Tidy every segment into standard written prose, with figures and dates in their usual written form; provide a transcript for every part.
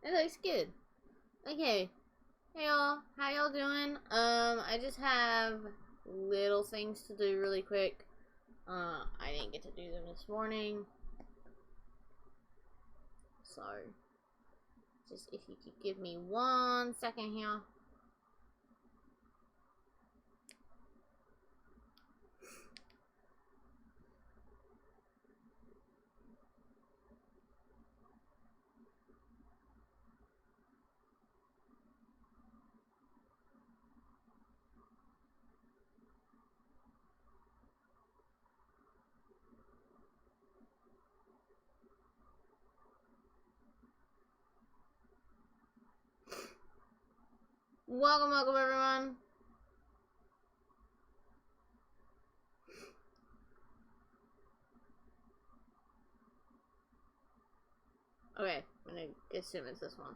It looks good. Okay. Hey y'all, how y'all doing? I just have little things to do really quick. I didn't get to do them this morning. So, just if you could give me 1 second here. Welcome everyone. Okay, I'm gonna assume it's this one.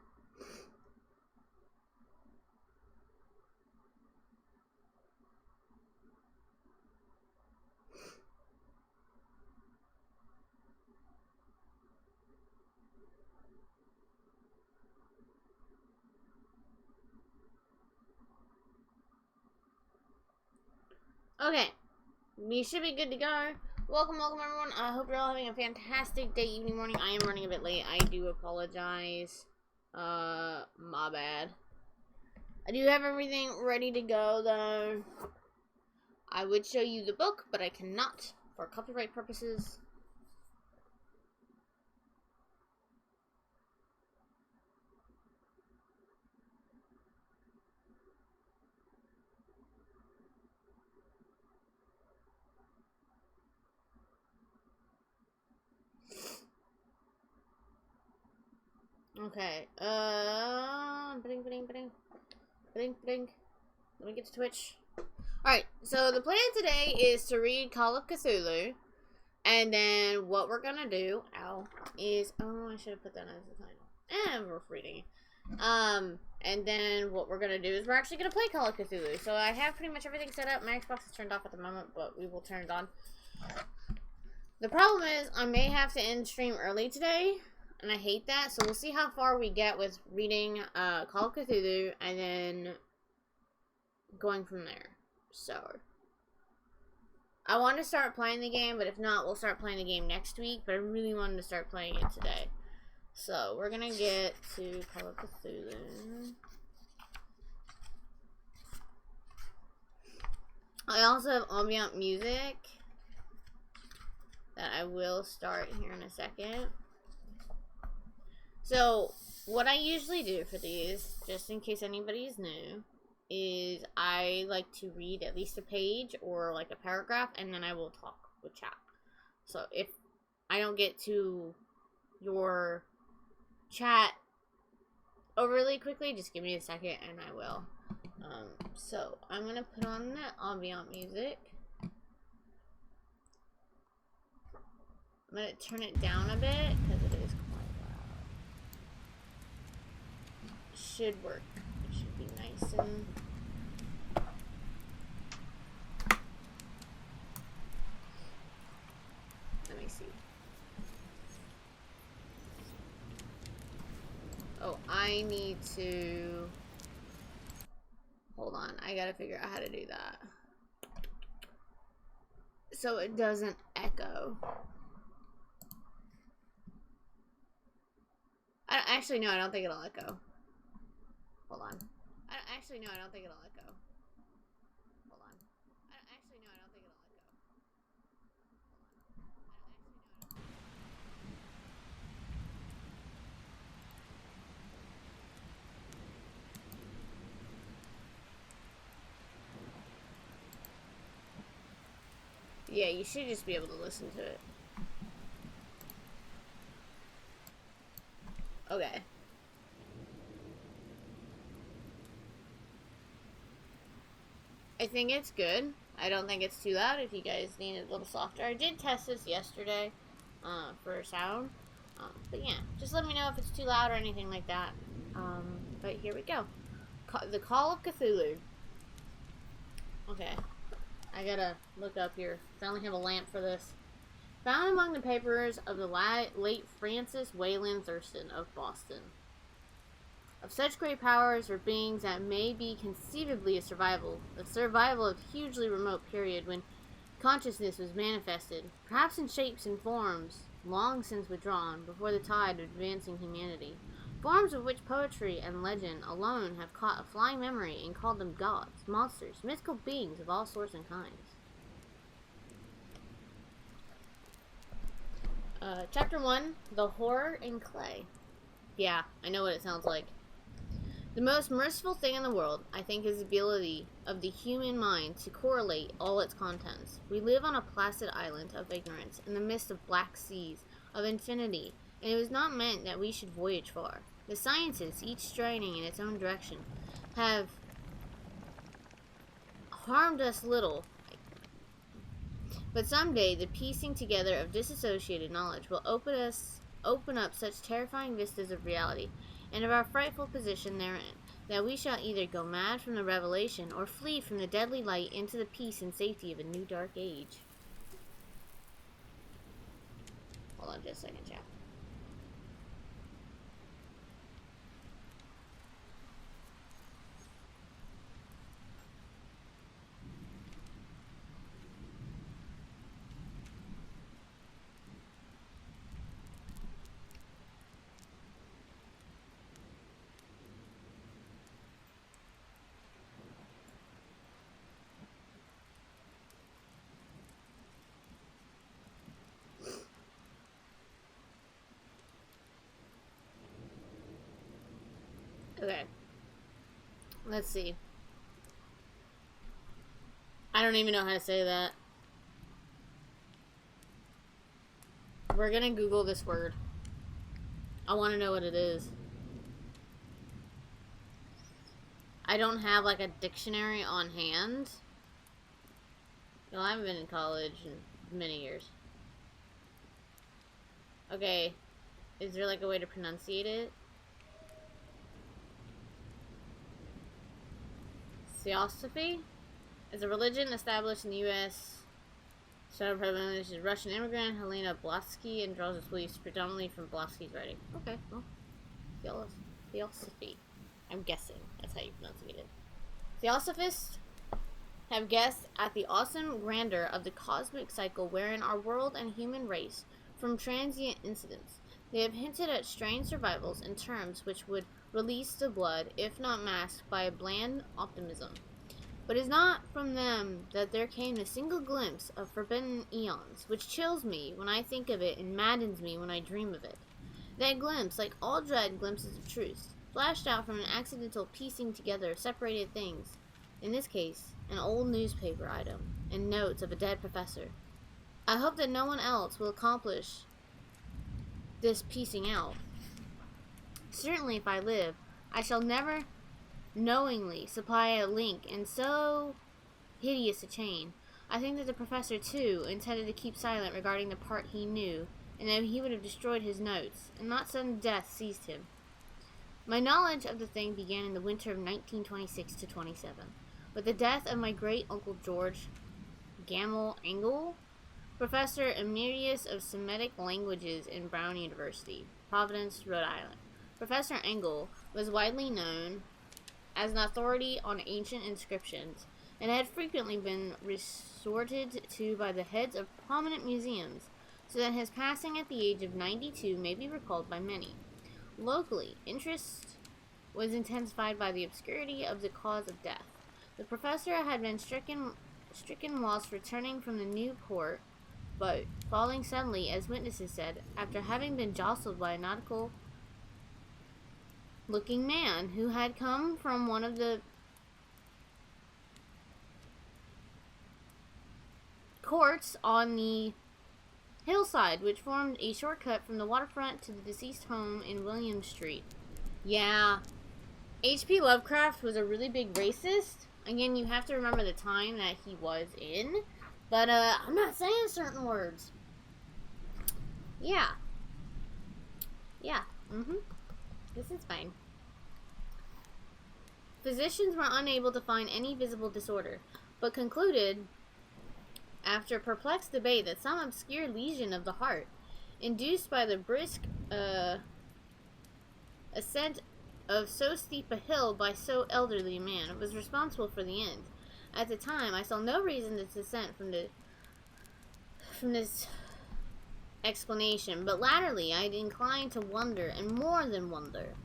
Okay, we should be good to go. Welcome everyone. I hope you're all having a fantastic day, evening, morning. I am running a bit late. I do apologize. My bad. I do have everything ready to go, though. I would show you the book, but I cannot for copyright purposes. Okay, bling. Let me get to Twitch. Alright, so the plan today is to read Call of Cthulhu. And then what we're gonna do, is, oh, I should have put that as the title. We're reading. And then what we're gonna do is we're actually gonna play Call of Cthulhu. So I have pretty much everything set up. My Xbox is turned off at the moment, but we will turn it on. The problem is I may have to end stream early today. And I hate that, so we'll see how far we get with reading Call of Cthulhu and then going from there. So, I want to start playing the game, but if not, we'll start playing the game next week. But I really wanted to start playing it today. So, we're going to get to Call of Cthulhu. I also have ambient music that I will start here in a second. So, what I usually do for these, just in case anybody is new, is I like to read at least a page or like a paragraph, and then I will talk with chat. So, if I don't get to your chat overly quickly, just give me a second and I will. So, I'm going to put on that ambient music. I'm going to turn it down a bit, because it is should work. It should be nice and let me see. Oh, I need to hold on. I gotta figure out how to do that so it doesn't echo. Actually, no, I don't think it'll echo. Hold on. Actually, no, I don't think it'll echo. Hold on. Actually, no, I don't think it'll echo. Yeah, you should just be able to listen to it. Okay. I think it's good. I don't think it's too loud if you guys need it a little softer. I did test this yesterday for sound. But yeah, just let me know if it's too loud or anything like that. But here we go. The Call of Cthulhu. Okay. I gotta look up here. I only have a lamp for this. Found among the papers of the late Francis Wayland Thurston of Boston. of such great powers or beings that may be conceivably the survival of a hugely remote period when consciousness was manifested, perhaps in shapes and forms long since withdrawn before the tide of advancing humanity, forms of which poetry and legend alone have caught a flying memory and called them gods, monsters, mythical beings of all sorts and kinds. Chapter 1, The Horror in Clay. Yeah, I know what it sounds like. The most merciful thing in the world, I think, is the ability of the human mind to correlate all its contents. We live on a placid island of ignorance in the midst of black seas of infinity, and it was not meant that we should voyage far. The sciences, each straining in its own direction, have harmed us little. But someday the piecing together of disassociated knowledge will open up such terrifying vistas of reality and of our frightful position therein, that we shall either go mad from the revelation or flee from the deadly light into the peace and safety of a new dark age. Hold on just a second, chat. Okay. Let's see. I don't even know how to say that. We're gonna Google this word. I want to know what it is. I don't have like a dictionary on hand. No, I haven't been in college in many years. Okay. Is there like a way to pronunciate it? Theosophy is a religion established in the U.S. Started by Russian immigrant Helena Blavatsky and draws its beliefs predominantly from Blavatsky's writing. Okay, well, Theosophy. I'm guessing that's how you pronounce it. Theosophists have guessed at the awesome grandeur of the cosmic cycle wherein our world and human race from transient incidents. They have hinted at strange survivals in terms which would release the blood, if not masked by a bland optimism. But it is not from them that there came a single glimpse of forbidden eons, which chills me when I think of it and maddens me when I dream of it. That glimpse, like all dread glimpses of truth, flashed out from an accidental piecing together of separated things. In this case, an old newspaper item and notes of a dead professor. I hope that no one else will accomplish this piecing out. Certainly, if I live, I shall never knowingly supply a link in so hideous a chain. I think that the professor, too, intended to keep silent regarding the part he knew, and that he would have destroyed his notes, and not sudden death seized him. My knowledge of the thing began in the winter of 1926 to 27, with the death of my great-uncle George Gamel Engel, Professor Emeritus of Semitic Languages in Brown University, Providence, Rhode Island. Professor Engel was widely known as an authority on ancient inscriptions, and had frequently been resorted to by the heads of prominent museums, so that his passing at the age of 92 may be recalled by many. Locally, interest was intensified by the obscurity of the cause of death. The professor had been stricken whilst returning from the Newport boat, falling suddenly, as witnesses said, after having been jostled by a nautical-looking man who had come from one of the courts on the hillside, which formed a shortcut from the waterfront to the deceased home in William Street. Yeah, H.P. Lovecraft was a really big racist. Again, you have to remember the time that he was in. But, I'm not saying certain words. Yeah. Yeah. This is fine. Physicians were unable to find any visible disorder, but concluded, after perplexed debate, that some obscure lesion of the heart, induced by the brisk, ascent of so steep a hill by so elderly a man was responsible for the end. At the time, I saw no reason to dissent from this explanation, but latterly I inclined to wonder, and more than wonder.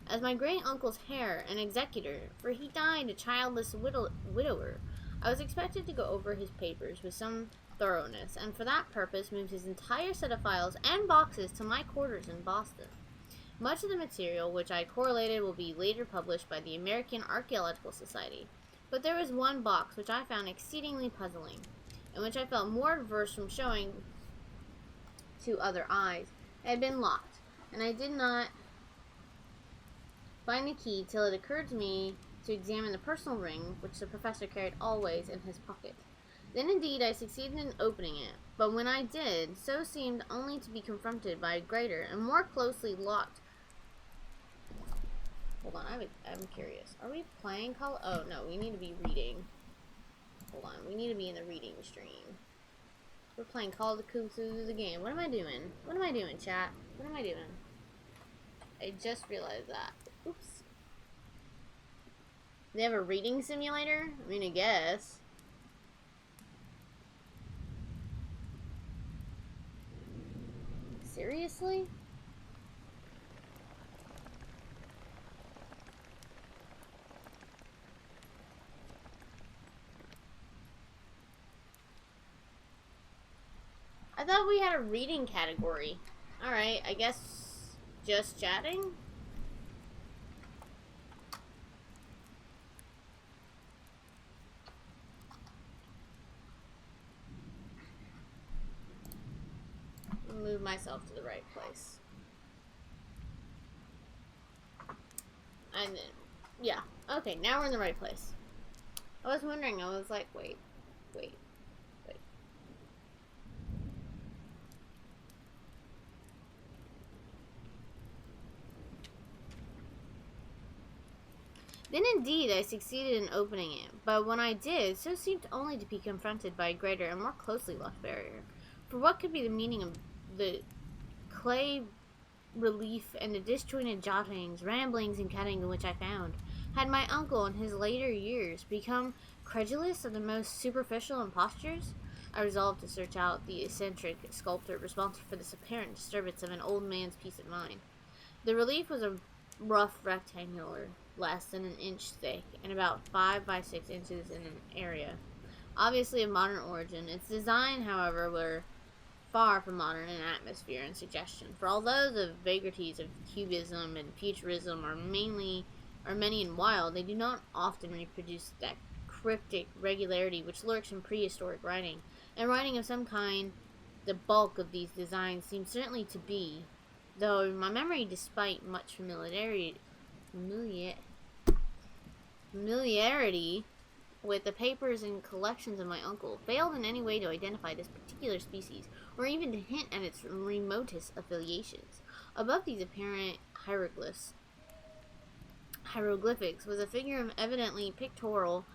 As my great-uncle's heir and executor, for he died a childless widower, I was expected to go over his papers with some thoroughness, and for that purpose moved his entire set of files and boxes to my quarters in Boston. Much of the material which I correlated will be later published by the American Archaeological Society, but there was one box which I found exceedingly puzzling, and which I felt more averse from showing to other eyes. It had been locked, and I did not find the key till it occurred to me to examine the personal ring which the professor carried always in his pocket. Then indeed I succeeded in opening it, but when I did, so seemed only to be confronted by a greater and more closely locked. Hold on, I'm curious. Are we playing Call? Oh no, we need to be reading. Hold on, we need to be in the reading stream. We're playing Call of Cthulhu the game. What am I doing? What am I doing, chat? What am I doing? I just realized that. Oops. They have a reading simulator? I mean, I guess. Seriously? I thought we had a reading category. Alright, I guess just chatting? Move myself to the right place. And then, yeah. Okay, now we're in the right place. I was wondering, I was like, wait. Then indeed I succeeded in opening it, but when I did, so seemed only to be confronted by a greater and more closely locked barrier. For what could be the meaning of the clay relief and the disjointed jottings, ramblings, and cutting in which I found? Had my uncle in his later years become credulous of the most superficial impostures? I resolved to search out the eccentric sculptor responsible for this apparent disturbance of an old man's peace of mind. The relief was a rough rectangular, less than an inch thick, and about 5 by 6 inches in area. Obviously of modern origin, its design, however, were far from modern in atmosphere and suggestion, for although the vagaries of cubism and futurism are many and wild, they do not often reproduce that cryptic regularity which lurks in prehistoric writing, and writing of some kind. The bulk of these designs seem certainly to be, though my memory, despite much familiarity with the papers and collections of my uncle, failed in any way to identify this particular species, or even to hint at its remotest affiliations. Above these apparent hieroglyphics was a figure of evidently pictorial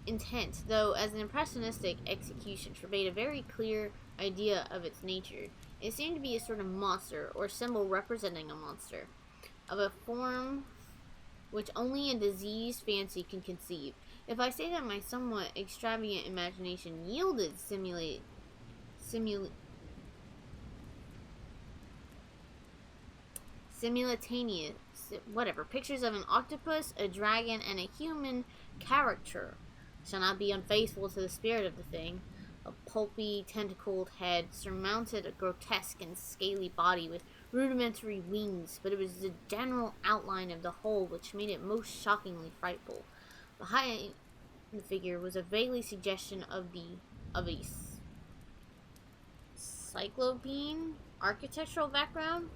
intent, though as an impressionistic execution forbade a very clear idea of its nature. It seemed to be a sort of monster, or symbol representing a monster, of a form which only a diseased fancy can conceive. If I say that my somewhat extravagant imagination yielded simultaneous, pictures of an octopus, a dragon, and a human caricature, shall not be unfaithful to the spirit of the thing. A pulpy, tentacled head surmounted a grotesque and scaly body with rudimentary wings, but it was the general outline of the whole which made it most shockingly frightful. Behind the figure was a vaguely suggestion of a cyclopean architectural background.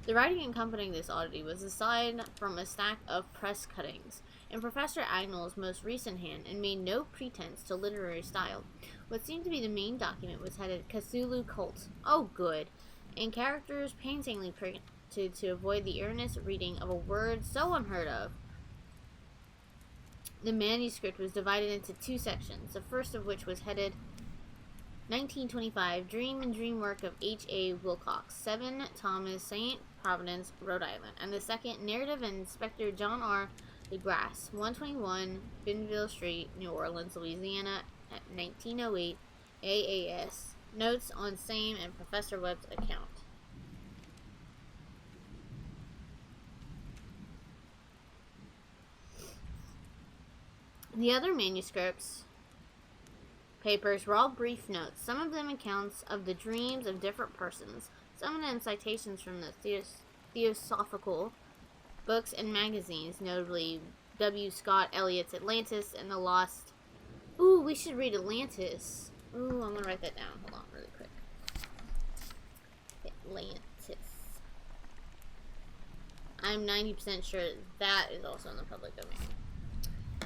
The writing accompanying this oddity was aside from a stack of press cuttings in Professor Agnell's most recent hand, and made no pretense to literary style. What seemed to be the main document was headed Cthulhu Cult. Oh, good. In characters painstakingly printed to avoid the earnest reading of a word so unheard of. The manuscript was divided into 2 sections, the first of which was headed 1925, Dream and Dream Work of H.A. Wilcox, 7 Thomas St. Providence, Rhode Island, and the second, narrative of Inspector John R. DeGrasse, 121 Bentonville Street, New Orleans, Louisiana, at 1908 AAS. Notes on same and Professor Webb's account. The other manuscripts papers were all brief notes, some of them accounts of the dreams of different persons, some of them citations from the theosophical books and magazines, notably W. Scott Eliot's Atlantis and the Lost. Ooh, we should read Atlantis. Ooh, I'm gonna write that down. Hold on, really quick. Atlantis. I'm 90% sure that is also in the public domain.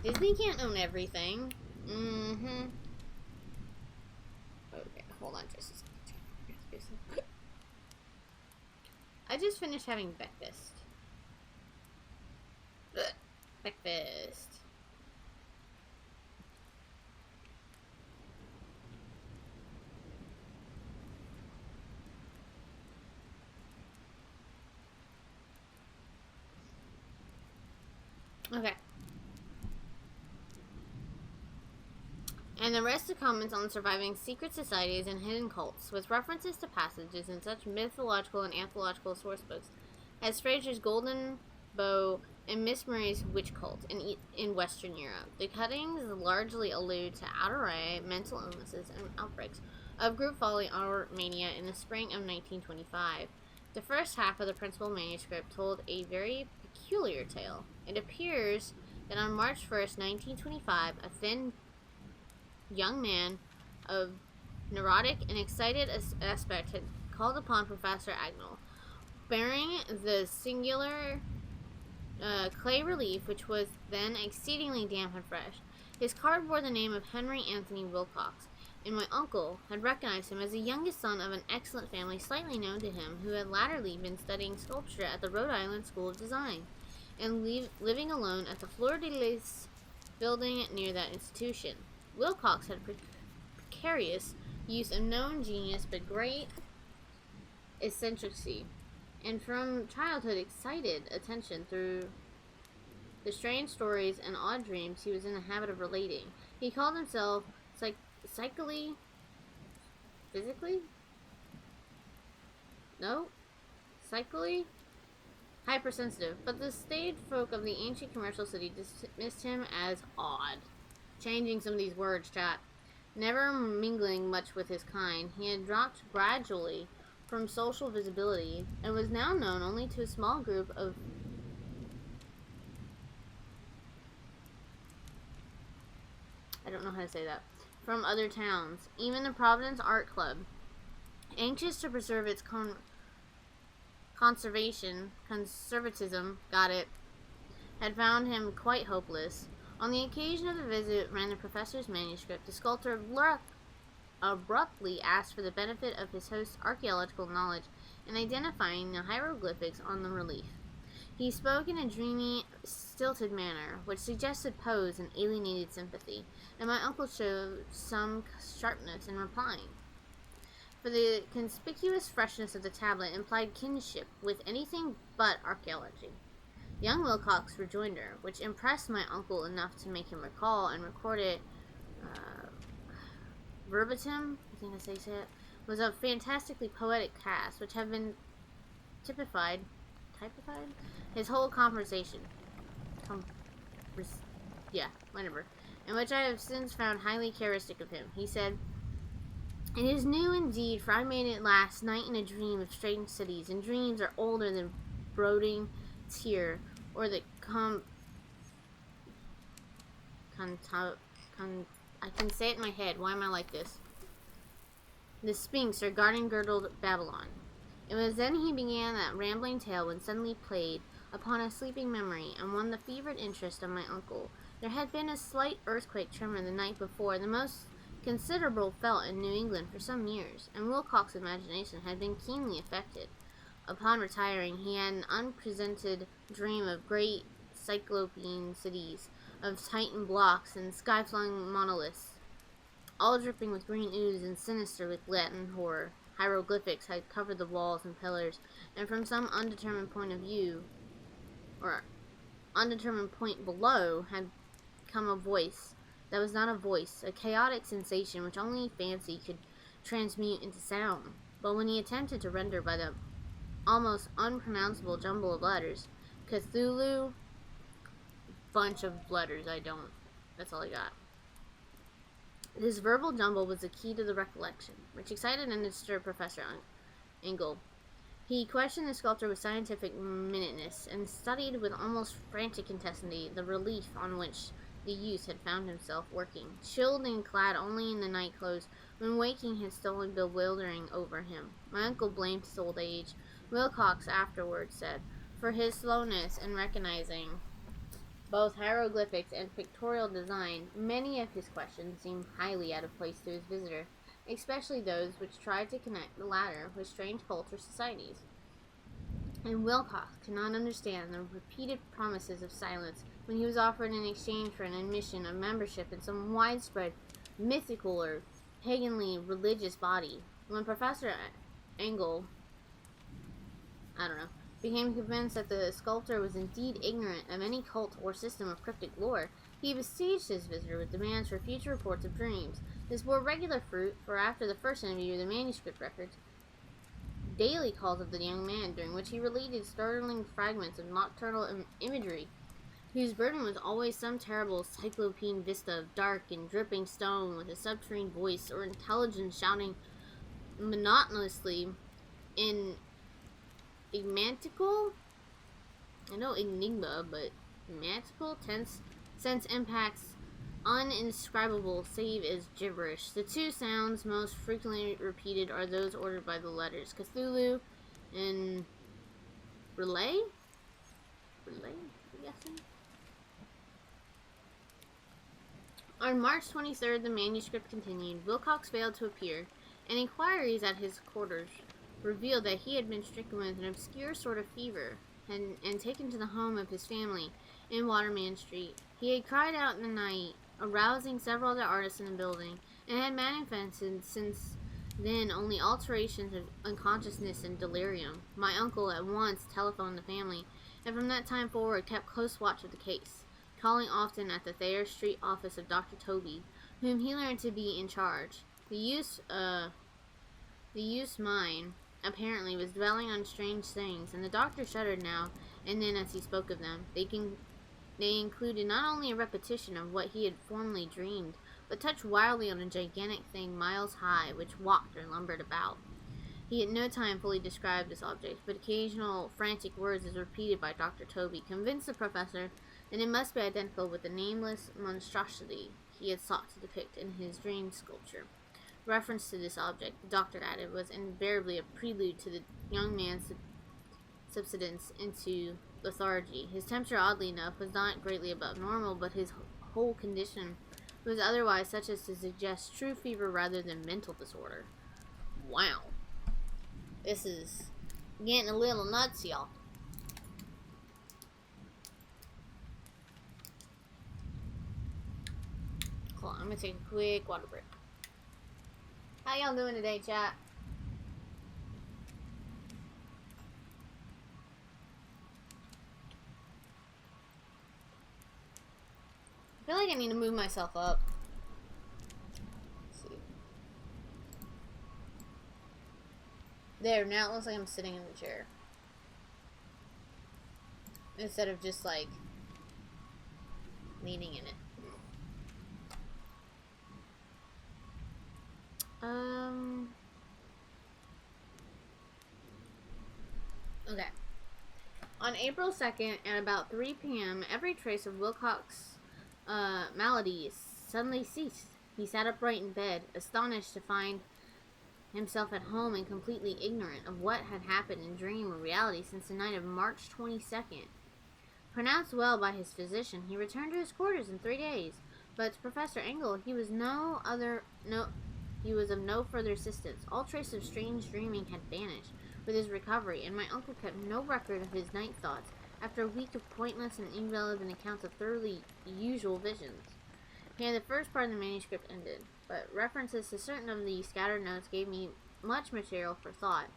Disney can't own everything. Okay, hold on just a second. I just finished having breakfast. Breakfast. Okay. And the rest of comments on surviving secret societies and hidden cults, with references to passages in such mythological and anthological source books as Fraser's Golden Bow and Miss Murray's Witch Cult in Western Europe. The cuttings largely allude to outright mental illnesses and outbreaks of group folly or mania in the spring of 1925. The first half of the principal manuscript told a very peculiar tale. It appears that on March 1st, 1925, a thin young man of neurotic and excited aspect had called upon Professor Agnell, bearing the singular clay relief, which was then exceedingly damp and fresh. His card bore the name of Henry Anthony Wilcox, and my uncle had recognized him as the youngest son of an excellent family slightly known to him, who had latterly been studying sculpture at the Rhode Island School of Design, and living alone at the Fleur de Lis building near that institution. Wilcox had precarious use of known genius but great eccentricity, and from childhood excited attention through the strange stories and odd dreams he was in the habit of relating. He called himself physically hypersensitive, but the staid folk of the ancient commercial city dismissed him as odd. Changing some of these words, chat. Never mingling much with his kind, he had dropped gradually from social visibility and was now known only to a small group of I don't know how to say that, from other towns. Even the Providence Art Club, anxious to preserve its conservatism, had found him quite hopeless. On the occasion of the visit ran the professor's manuscript, the sculptor abruptly asked for the benefit of his host's archaeological knowledge in identifying the hieroglyphics on the relief. He spoke in a dreamy, stilted manner, which suggested pose and alienated sympathy, and my uncle showed some sharpness in replying. For the conspicuous freshness of the tablet implied kinship with anything but archaeology. Young Wilcox's rejoinder, which impressed my uncle enough to make him recall and record it verbatim, I think that's how you say it, was a fantastically poetic cast, which had been typified his whole conversation. And which I have since found highly characteristic of him. He said, "It is new indeed, for I made it last night in a dream of strange cities, and dreams are older than brooding tear, or the I can say it in my head. Why am I like this? The Sphinx or garden-girdled Babylon." It was then he began that rambling tale when suddenly played upon a sleeping memory and won the fevered interest of my uncle. There had been a slight earthquake tremor the night before, the most considerable felt in New England for some years, and Wilcox's imagination had been keenly affected. Upon retiring, he had an unprecedented dream of great cyclopean cities, of Titan blocks and sky-flung monoliths, all dripping with green ooze and sinister with Latin horror. Hieroglyphics had covered the walls and pillars, and from some undetermined point of view, or undetermined point below, had come a voice that was not a voice, a chaotic sensation which only fancy could transmute into sound. But when he attempted to render by the almost unpronounceable jumble of letters, Cthulhu, bunch of letters, that's all I got. This verbal jumble was the key to the recollection, which excited and disturbed Professor Engel. He questioned the sculptor with scientific minuteness, and studied with almost frantic intensity the relief on which the youth had found himself working, chilled and clad only in the night clothes, when waking had stolen bewildering over him. My uncle blamed his old age, Wilcox afterwards said, for his slowness in recognizing both hieroglyphics and pictorial design. Many of his questions seemed highly out of place to his visitor, especially those which tried to connect the latter with strange culture societies. And Wilcox could not understand the repeated promises of silence when he was offered in exchange for an admission of membership in some widespread, mythical or paganly religious body. When Professor Engel, became convinced that the sculptor was indeed ignorant of any cult or system of cryptic lore, he besieged his visitor with demands for future reports of dreams. This bore regular fruit, for after the first interview, the manuscript records daily calls of the young man, during which he related startling fragments of nocturnal imagery, whose burden was always some terrible cyclopean vista of dark and dripping stone with a subterranean voice, or intelligence shouting monotonously in enigmatical, but enigmatical sense impacts uninscribable save as gibberish. The two sounds most frequently repeated are those ordered by the letters Cthulhu and Relay, I'm guessing. On March 23rd, the manuscript continued. Wilcox failed to appear, and inquiries at his quarters revealed that he had been stricken with an obscure sort of fever and taken to the home of his family in Waterman Street. He had cried out in the night, arousing several other artists in the building, and had manifested since then only alterations of unconsciousness and delirium. My uncle at once telephoned the family, and from that time forward kept close watch of the case, calling often at the Thayer Street office of Dr. Toby, whom he learned to be in charge. The youth's mind apparently was dwelling on strange things, and the doctor shuddered now and then as he spoke of them. They included not only a repetition of what he had formerly dreamed, but touched wildly on a gigantic thing miles high, which walked or lumbered about. He at no time fully described this object, but occasional frantic words, as repeated by Dr. Toby, convinced the professor that it must be identical with the nameless monstrosity he had sought to depict in his dream sculpture. Reference to this object, the doctor added, was invariably a prelude to the young man's subsidence into lethargy. His temperature, oddly enough, was not greatly above normal, but his whole condition was otherwise such as to suggest true fever rather than mental disorder. Wow. This is getting a little nuts, y'all. Hold on, I'm gonna take a quick water break. How y'all doing today, chat? I feel like I need to move myself up. Let's see. There, now it looks like I'm sitting in the chair. Instead of just like leaning in it. Okay. On April 2nd at about 3 p.m., every trace of Wilcox's malady suddenly ceased. He sat upright in bed, astonished to find himself at home and completely ignorant of what had happened in dream or reality since the night of March 22nd. Pronounced well by his physician, he returned to his quarters in 3 days, but to Professor Engel he was of no further assistance. All trace of strange dreaming had vanished with his recovery, and my uncle kept no record of his night thoughts after a week of pointless and irrelevant accounts of thoroughly usual visions. He had the first part of the manuscript ended, but references to certain of the scattered notes gave me much material for thought.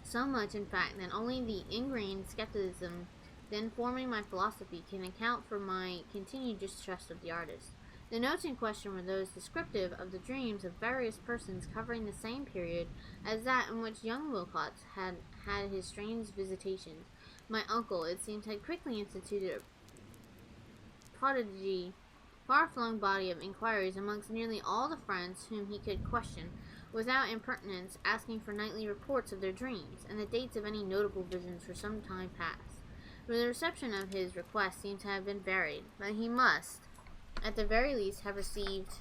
So much, in fact, that only the ingrained skepticism then forming my philosophy can account for my continued distrust of the artist. The notes in question were those descriptive of the dreams of various persons covering the same period as that in which young Wilcox had had his strange visitations. My uncle, it seems, had quickly instituted a prodigy, far-flung body of inquiries amongst nearly all the friends whom he could question, without impertinence, asking for nightly reports of their dreams, and the dates of any notable visions for some time past. For the reception of his request seems to have been varied, but he must, at the very least, have received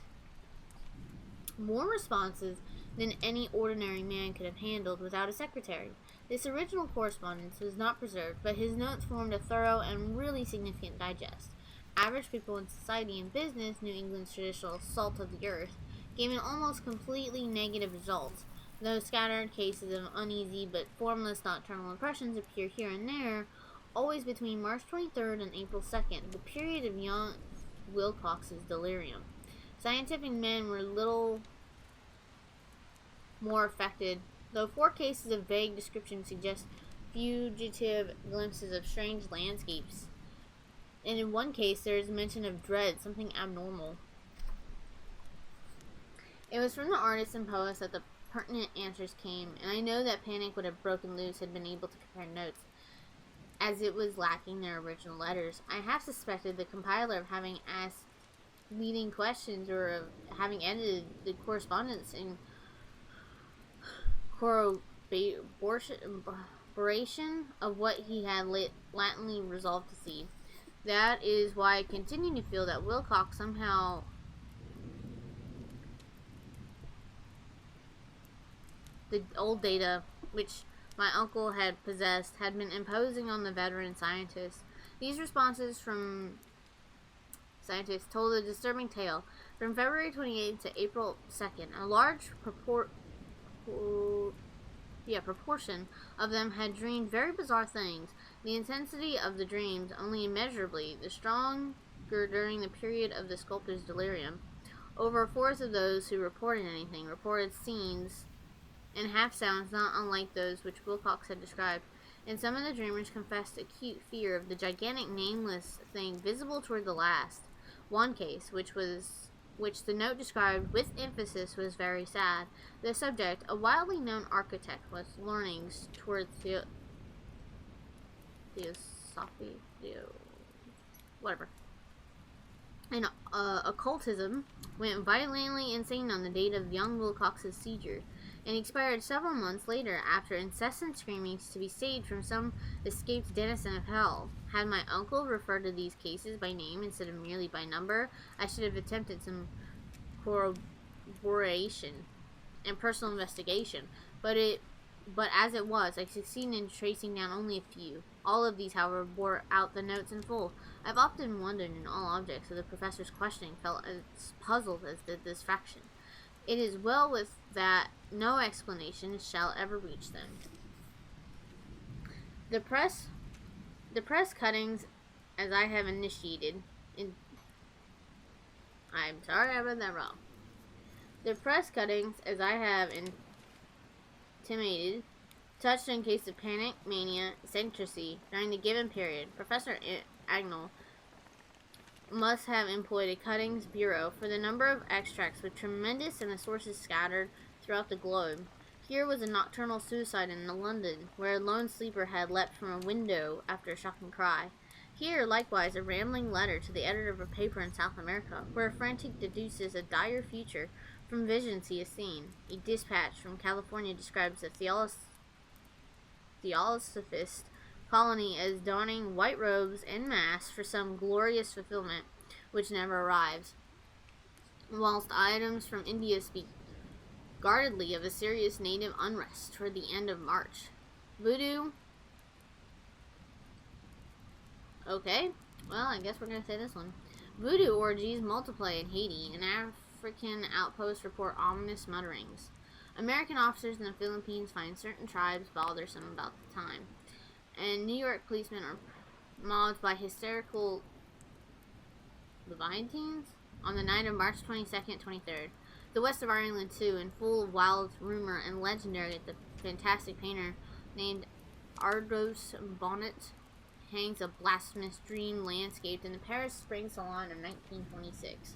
more responses than any ordinary man could have handled without a secretary. This original correspondence was not preserved, but his notes formed a thorough and really significant digest. Average people in society and business, New England's traditional salt of the earth, gave an almost completely negative result, though scattered cases of uneasy but formless nocturnal impressions appear here and there, always between March 23rd and April 2nd, the period of young Wilcox's delirium. Scientific men were little more affected, though 4 cases of vague description suggest fugitive glimpses of strange landscapes. And in one case, there is mention of dread, something abnormal. It was from the artists and poets that the pertinent answers came, and I know that panic would have broken loose had been able to compare notes, as it was lacking their original letters. I half suspected the compiler of having asked leading questions or of having edited the correspondence in corroboration of what he had latently resolved to see. That is why I continue to feel that Wilcox somehow the old data which my uncle had possessed had been imposing on the veteran scientists. These responses from scientists told a disturbing tale. From February 28th to April 2nd, a large proportion of them had dreamed very bizarre things. The intensity of the dreams only immeasurably the stronger during the period of the sculptor's delirium. Over a fourth of those who reported anything reported scenes and half sounds not unlike those which Wilcox had described, and some of the dreamers confessed acute fear of the gigantic nameless thing visible toward the last. One case, which the note described with emphasis, was very sad. The subject, a widely known architect with learnings toward and occultism, went violently insane on the date of young Wilcox's seizure, and expired several months later after incessant screamings to be saved from some escaped denizen of hell. Had my uncle referred to these cases by name instead of merely by number, I should have attempted some corroboration and personal investigation, but as it was, I succeeded in tracing down only a few. All of these, however, bore out the notes in full. I've often wondered in all objects of the professor's questioning felt as puzzled as did this fraction. It is well with that no explanation shall ever reach them. The press cuttings, as I have initiated, I'm sorry I read that wrong. The press cuttings, as I have intimated, touched on cases of panic, mania, eccentricity during the given period. Professor Agnell must have employed a cuttings bureau for the number of extracts was tremendous and the sources scattered throughout the globe. Here was a nocturnal suicide in London, where a lone sleeper had leapt from a window after a shocking cry. Here, likewise, a rambling letter to the editor of a paper in South America, where a frantic deduces a dire future from visions he has seen. A dispatch from California describes the Theosophist colony as donning white robes en masse for some glorious fulfillment which never arrives, whilst items from India speak guardedly of a serious native unrest toward the end of March. Voodoo. Okay, well, I guess we're going to say this one. Voodoo orgies multiply in Haiti, and African outposts report ominous mutterings. American officers in the Philippines find certain tribes bothersome about the time, and New York policemen are mobbed by hysterical Levantines on the night of March 22nd, 23rd. The west of Ireland, too, and full of wild rumor and legendary, the fantastic painter named Ardos Bonnet hangs a blasphemous dream landscape in the Paris Spring Salon of 1926.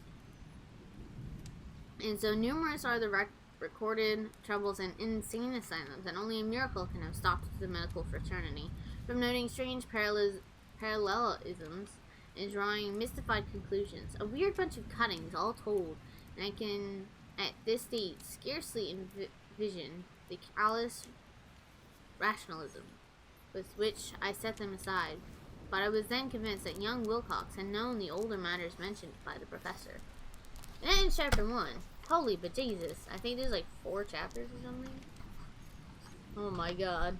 And so numerous are the recorded troubles in insane asylums, and only a miracle can have stopped the medical fraternity from noting strange parallelisms and drawing mystified conclusions. A weird bunch of cuttings, all told, and I can, at this date, scarcely envision the callous rationalism with which I set them aside. But I was then convinced that young Wilcox had known the older matters mentioned by the professor. And that ends chapter 1. Holy but Jesus. I think there's like 4 chapters or something. Oh my god.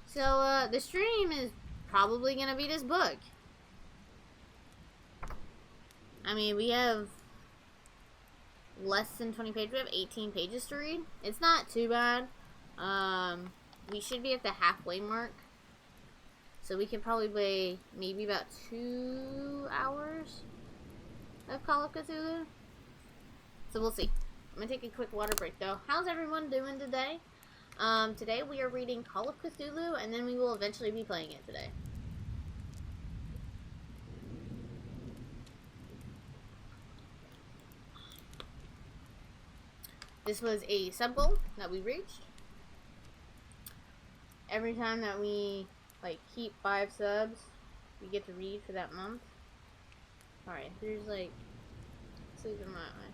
So, the stream is probably gonna be this book. I mean, we have less than 20 pages. We have 18 pages to read. It's not too bad. We should be at the halfway mark. So we can probably play maybe about 2 hours of Call of Cthulhu. So we'll see. I'm gonna take a quick water break though. How's everyone doing today? Today we are reading Call of Cthulhu, and then we will eventually be playing it today. This was a sub goal that we reached. Every time that we keep 5 subs, we get to read for that month. Alright, there's like sleep in my eye.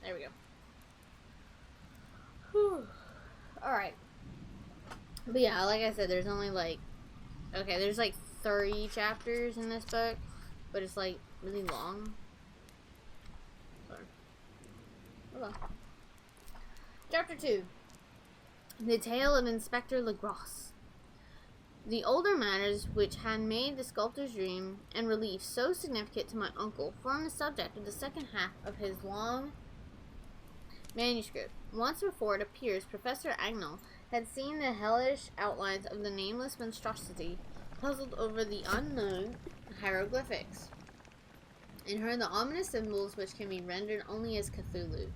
There we go. Whew. Alright. But yeah, like I said, there's only there's 30 chapters in this book, but it's really long. Sorry. Hold on. Chapter 2. The Tale of Inspector Legrosse. The older matters which had made the sculptor's dream and relief so significant to my uncle formed the subject of the second half of his long manuscript. Once before, it appears, Professor Agnell had seen the hellish outlines of the nameless monstrosity, puzzled over the unknown hieroglyphics, and heard the ominous symbols which can be rendered only as Cthulhu.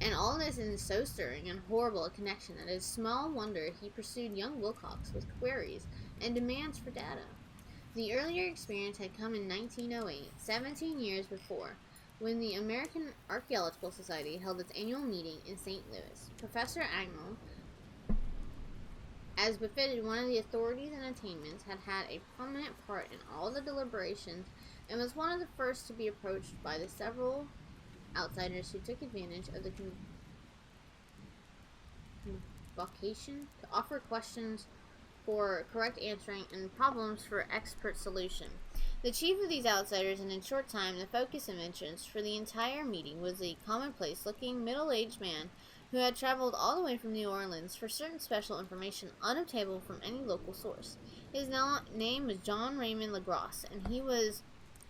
And all this in so stirring and horrible a connection that it is small wonder he pursued young Wilcox with queries and demands for data. The earlier experience had come in 1908, 17 years before, when the American Archaeological Society held its annual meeting in St. Louis. Professor Agnell, as befitted one of the authorities and attainments, had had a prominent part in all the deliberations and was one of the first to be approached by the several outsiders who took advantage of the convocation to offer questions for correct answering and problems for expert solution. The chief of these outsiders, and in short time the focus of interest for the entire meeting, was a commonplace-looking middle-aged man who had traveled all the way from New Orleans for certain special information unobtainable from any local source. His name was John Raymond Legrosse, and he was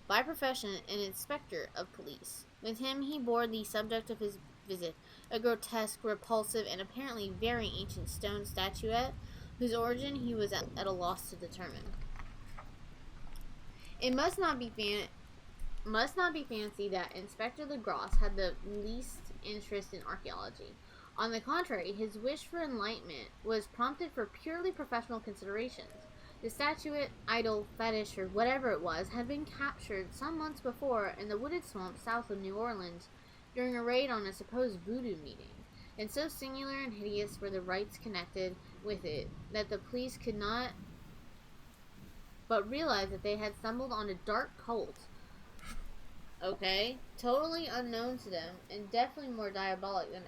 by profession an inspector of police. With him he bore the subject of his visit, a grotesque, repulsive, and apparently very ancient stone statuette, whose origin he was at a loss to determine. It must not be fancied that Inspector Legrosse had the least interest in archaeology. On the contrary, his wish for enlightenment was prompted for purely professional considerations. The statuette, idol, fetish, or whatever it was, had been captured some months before in the wooded swamp south of New Orleans during a raid on a supposed voodoo meeting, and so singular and hideous were the rites connected with it that the police could not but realize that they had stumbled on a dark cult, totally unknown to them, and definitely more diabolic than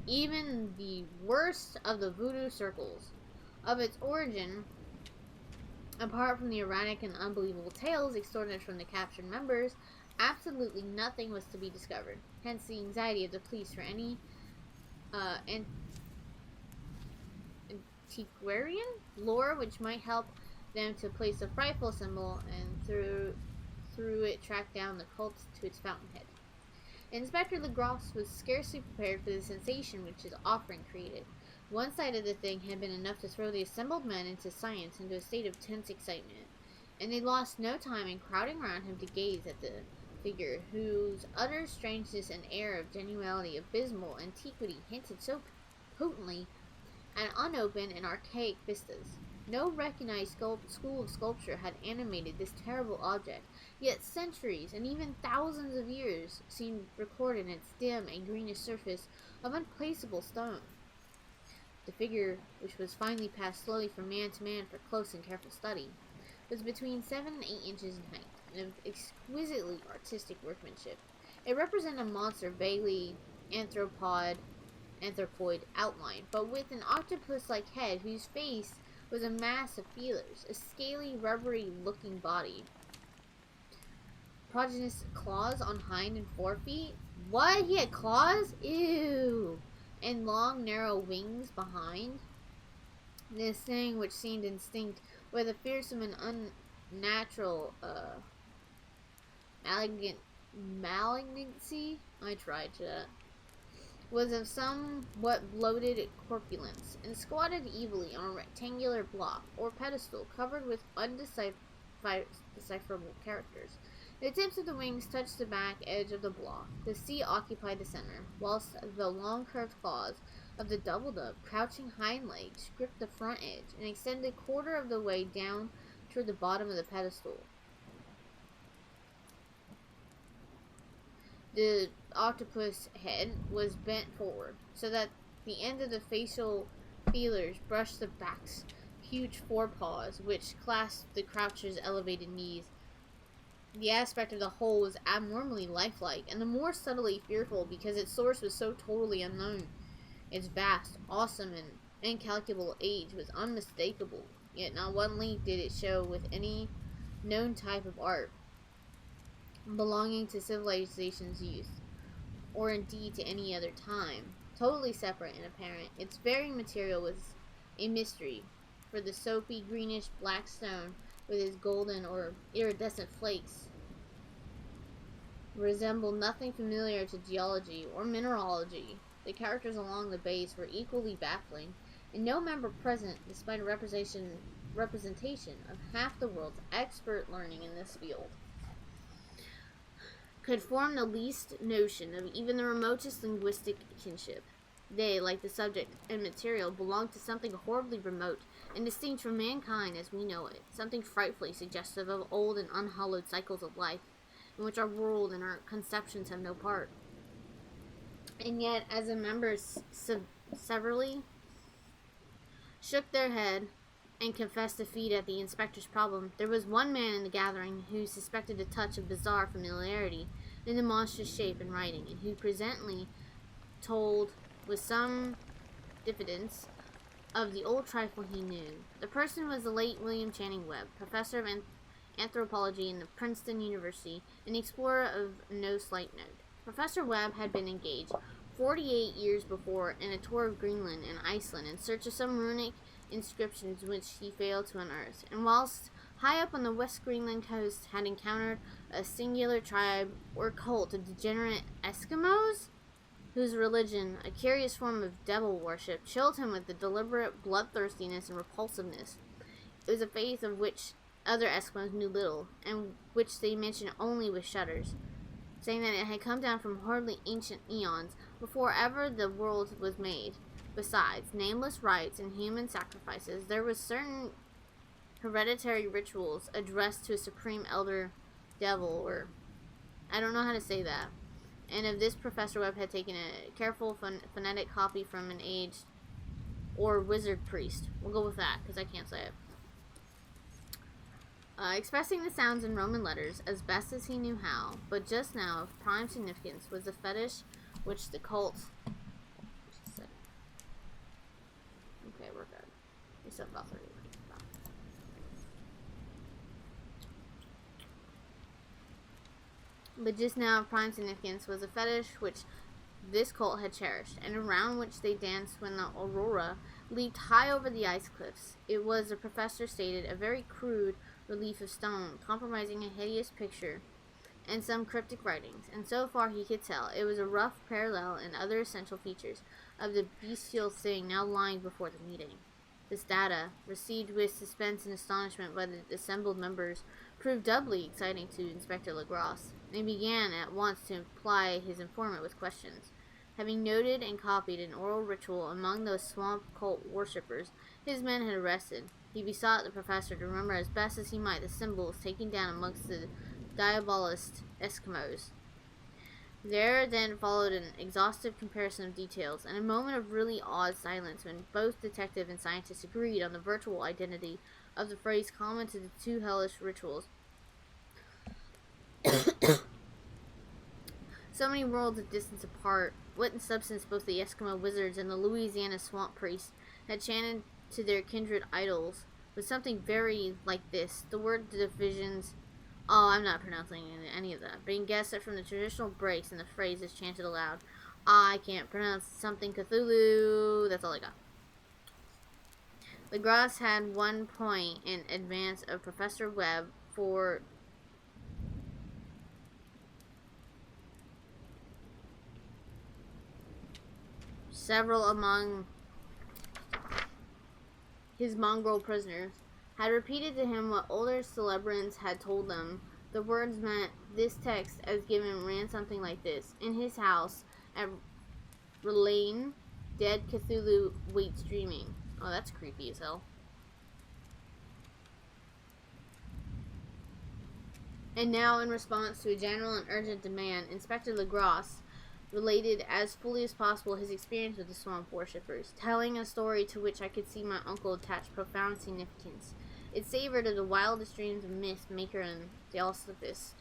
even the worst of the voodoo circles. Of its origin, apart from the erratic and unbelievable tales extorted from the captured members, absolutely nothing was to be discovered. Hence the anxiety of the police for any antiquarian lore which might help them to place a frightful symbol and through it track down the cult to its fountainhead. Inspector Legrosse was scarcely prepared for the sensation which his offering created. One side of the thing had been enough to throw the assembled men into science into a state of tense excitement, and they lost no time in crowding around him to gaze at the figure whose utter strangeness and air of genuality abysmal antiquity hinted so potently at unopened and archaic vistas. No recognized school of sculpture had animated this terrible object, yet centuries and even thousands of years seemed recorded in its dim and greenish surface of unplaceable stone. The figure, which was finally passed slowly from man to man for close and careful study, was between 7 and 8 inches in height, and of exquisitely artistic workmanship. It represented a monster vaguely anthropoid outline, but with an octopus-like head whose face was a mass of feelers, a scaly, rubbery-looking body, prodigious claws on hind and forefeet. What? He had claws? Ew! And long, narrow wings behind. This thing, which seemed instinct with a fearsome and unnatural, malignancy, I tried that, was of somewhat bloated corpulence, and squatted evilly on a rectangular block, or pedestal, covered with undecipherable characters. The tips of the wings touched the back edge of the block. The sea occupied the center, whilst the long curved claws of the doubled-up, crouching hind legs gripped the front edge, and extended a quarter of the way down toward the bottom of the pedestal. The octopus head was bent forward, so that the end of the facial feelers brushed the back's huge forepaws, which clasped the croucher's elevated knees. The aspect of the whole was abnormally lifelike, and the more subtly fearful because its source was so totally unknown. Its vast, awesome, and incalculable age was unmistakable, yet not one link did it show with any known type of art belonging to civilization's youth, or indeed to any other time. Totally separate and apparent, its very material was a mystery, for the soapy, greenish black stone with its golden or iridescent flakes resembled nothing familiar to geology or mineralogy. The characters along the base were equally baffling, and no member present, despite a representation of half the world's expert learning in this field, could form the least notion of even the remotest linguistic kinship. They, like the subject and material, belonged to something horribly remote and distinct from mankind as we know it, something frightfully suggestive of old and unhallowed cycles of life, in which our world and our conceptions have no part. And yet, as the members severally shook their head and confessed defeat at the inspector's problem, there was one man in the gathering who suspected a touch of bizarre familiarity in the monstrous shape and writing, and who presently told with some diffidence of the old trifle he knew. The person was the late William Channing Webb, professor of anthropology in the Princeton University, an explorer of no slight note. Professor Webb had been engaged 48 years before in a tour of Greenland and Iceland in search of some runic inscriptions which he failed to unearth, and whilst high up on the West Greenland coast had encountered a singular tribe or cult of degenerate Eskimos, whose religion, a curious form of devil worship, chilled him with the deliberate bloodthirstiness and repulsiveness. It was a faith of which other Eskimos knew little, and which they mentioned only with shudders, saying that it had come down from horribly ancient eons, before ever the world was made. Besides nameless rites and human sacrifices, there were certain hereditary rituals addressed to a supreme elder devil, or I don't know how to say that. And of this, Professor Webb had taken a careful phonetic copy from an aged or wizard priest. We'll go with that, because I can't say it. Expressing the sounds in Roman letters as best as he knew how, but just now of prime significance was the fetish which the cult... Okay, we're good. We said about 30 minutes. But just now of prime significance was a fetish which this cult had cherished, and around which they danced when the aurora leaped high over the ice cliffs. It was, the professor stated, a very crude relief of stone, comprising a hideous picture and some cryptic writings, and so far he could tell, it was a rough parallel in other essential features of the bestial thing now lying before the meeting. This data, received with suspense and astonishment by the assembled members, proved doubly exciting to Inspector Legros, and he began at once to ply his informant with questions. Having noted and copied an oral ritual among those swamp cult worshippers his men had arrested, he besought the professor to remember as best as he might the symbols taken down amongst the diabolist Eskimos. There then followed an exhaustive comparison of details, and a moment of really awed silence when both detective and scientist agreed on the virtual identity of the phrase common to the two hellish rituals. So many worlds of distance apart, what in substance both the Eskimo wizards and the Louisiana swamp priests had chanted to their kindred idols, was something very like this. The word divisions. Oh, I'm not pronouncing any of that. Being guessed at from the traditional breaks and the phrase is chanted aloud. I can't pronounce something Cthulhu. That's all I got. Legros had 1 point in advance of Professor Webb for several among his mongrel prisoners had repeated to him what older celebrants had told them. The words meant this text as given ran something like this. In his house at Relane, dead Cthulhu waits dreaming. Oh, that's creepy as hell. And now, in response to a general and urgent demand, Inspector Legros related as fully as possible his experience with the swamp worshippers, telling a story to which I could see my uncle attach profound significance. It savored of the wildest dreams of myth maker and theosophist,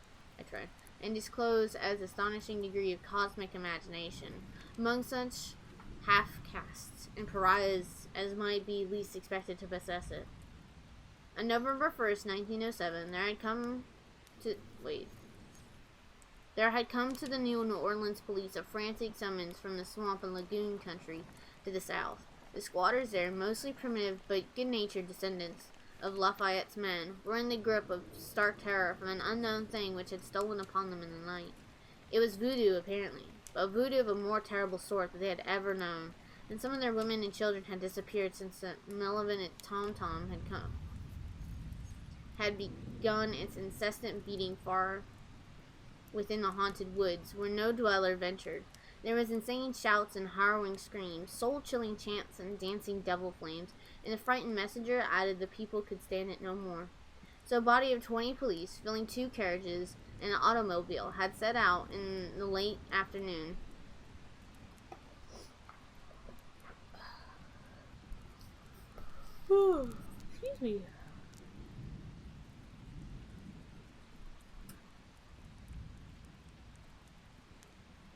and disclosed as astonishing degree of cosmic imagination. Among such half-castes and pariahs as might be least expected to possess it. On November 1st, 1907, there had come to the New Orleans police a frantic summons from the swamp and lagoon country to the south. The squatters there, mostly primitive but good-natured descendants of Lafayette's men, were in the grip of stark terror from an unknown thing which had stolen upon them in the night. It was voodoo, apparently, but voodoo of a more terrible sort than they had ever known, and some of their women and children had disappeared since the malevolent tom-tom had begun its incessant beating far within the haunted woods, where no dweller ventured. There was insane shouts and harrowing screams, soul-chilling chants and dancing devil flames, and the frightened messenger added the people could stand it no more. So a body of 20 police, filling 2 carriages and an automobile, had set out in the late afternoon. Excuse me.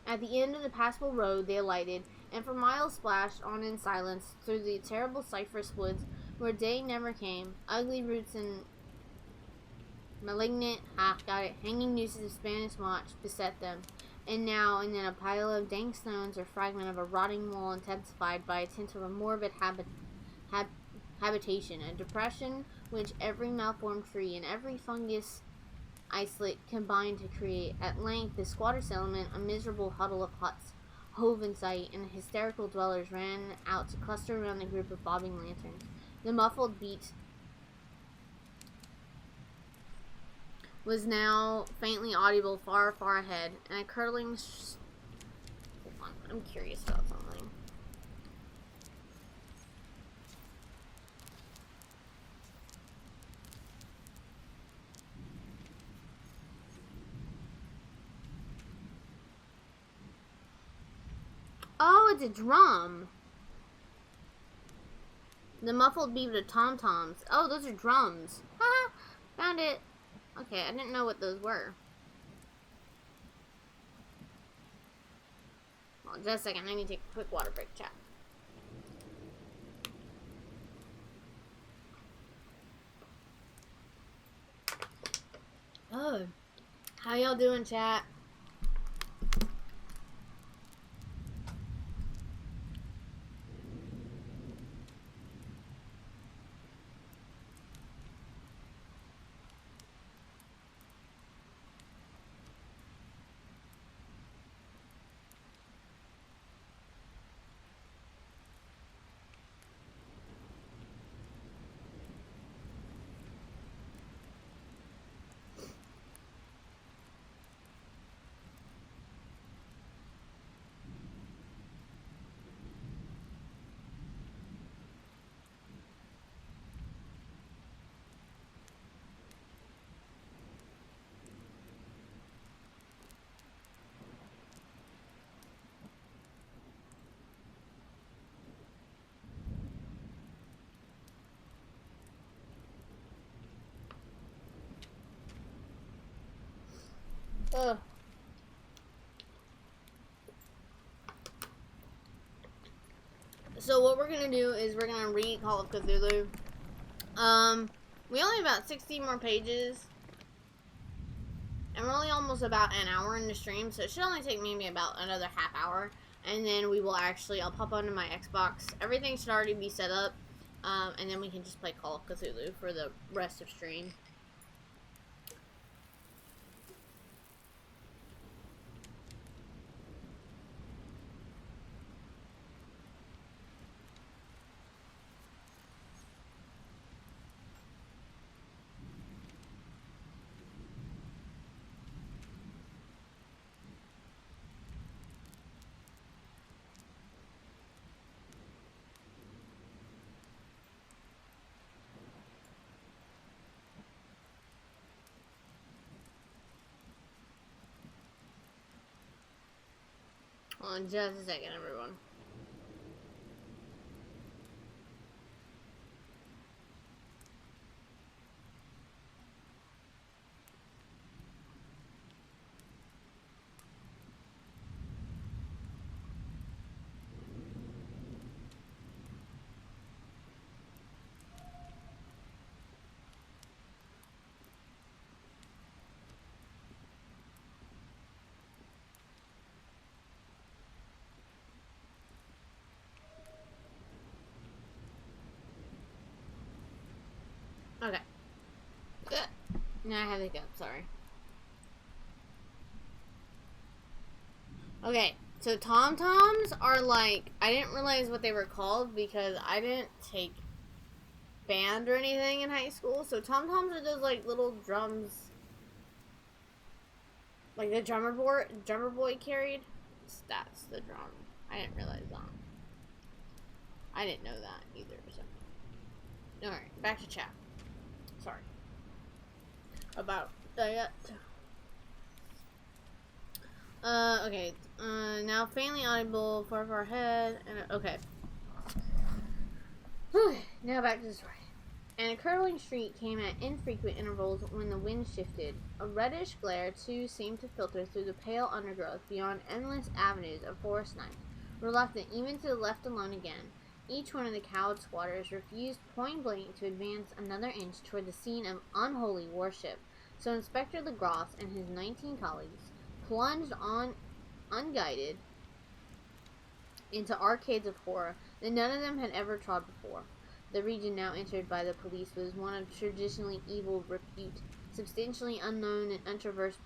At the end of the passable road they alighted, and for miles splashed on in silence through the terrible cypress woods where day never came. Ugly roots and malignant, hanging nooses of Spanish watch beset them, and now and then a pile of dank stones or fragment of a rotting wall intensified by a tint of a morbid habitation, a depression which every malformed tree and every fungus isolate combined to create. At length, the squatter settlement, a miserable huddle of huts, hove in sight, and the hysterical dwellers ran out to cluster around the group of bobbing lanterns. The muffled beat was now faintly audible far, far ahead, and a curdling hold on, I'm curious about something. Oh, it's a drum. The muffled beat of tom-toms. Oh, those are drums. Haha, found it. Okay, I didn't know what those were. Well, just a second. I need to take a quick water break, chat. Oh, how y'all doing, chat? Ugh. So what we're gonna do is we're gonna read Call of Cthulhu. We only have about 16 more pages. And we're only almost about an hour in the stream, so it should only take maybe about another half hour. And then we will actually, I'll pop onto my Xbox. Everything should already be set up. And then we can just play Call of Cthulhu for the rest of stream. Hold on just a second, everyone. Okay. Now I have to go, sorry. Okay, so tom-toms are like, I didn't realize what they were called because I didn't take band or anything in high school. So tom-toms are those like little drums, like the drummer boy carried. That's the drum. I didn't realize that. I didn't know that either. So, all right, back to chat. Sorry about that. Okay. Now faintly audible, far ahead, and okay. Whew. Now back to the story. And a curling street came at infrequent intervals when the wind shifted. A reddish glare, too, seemed to filter through the pale undergrowth beyond endless avenues of forest night. Reluctant even to be left alone again, each one of the cowed squatters refused point-blank to advance another inch toward the scene of unholy worship. So Inspector Legross and his 19 colleagues plunged on unguided into arcades of horror that none of them had ever trod before. The region now entered by the police was one of traditionally evil repute, substantially unknown and untraversed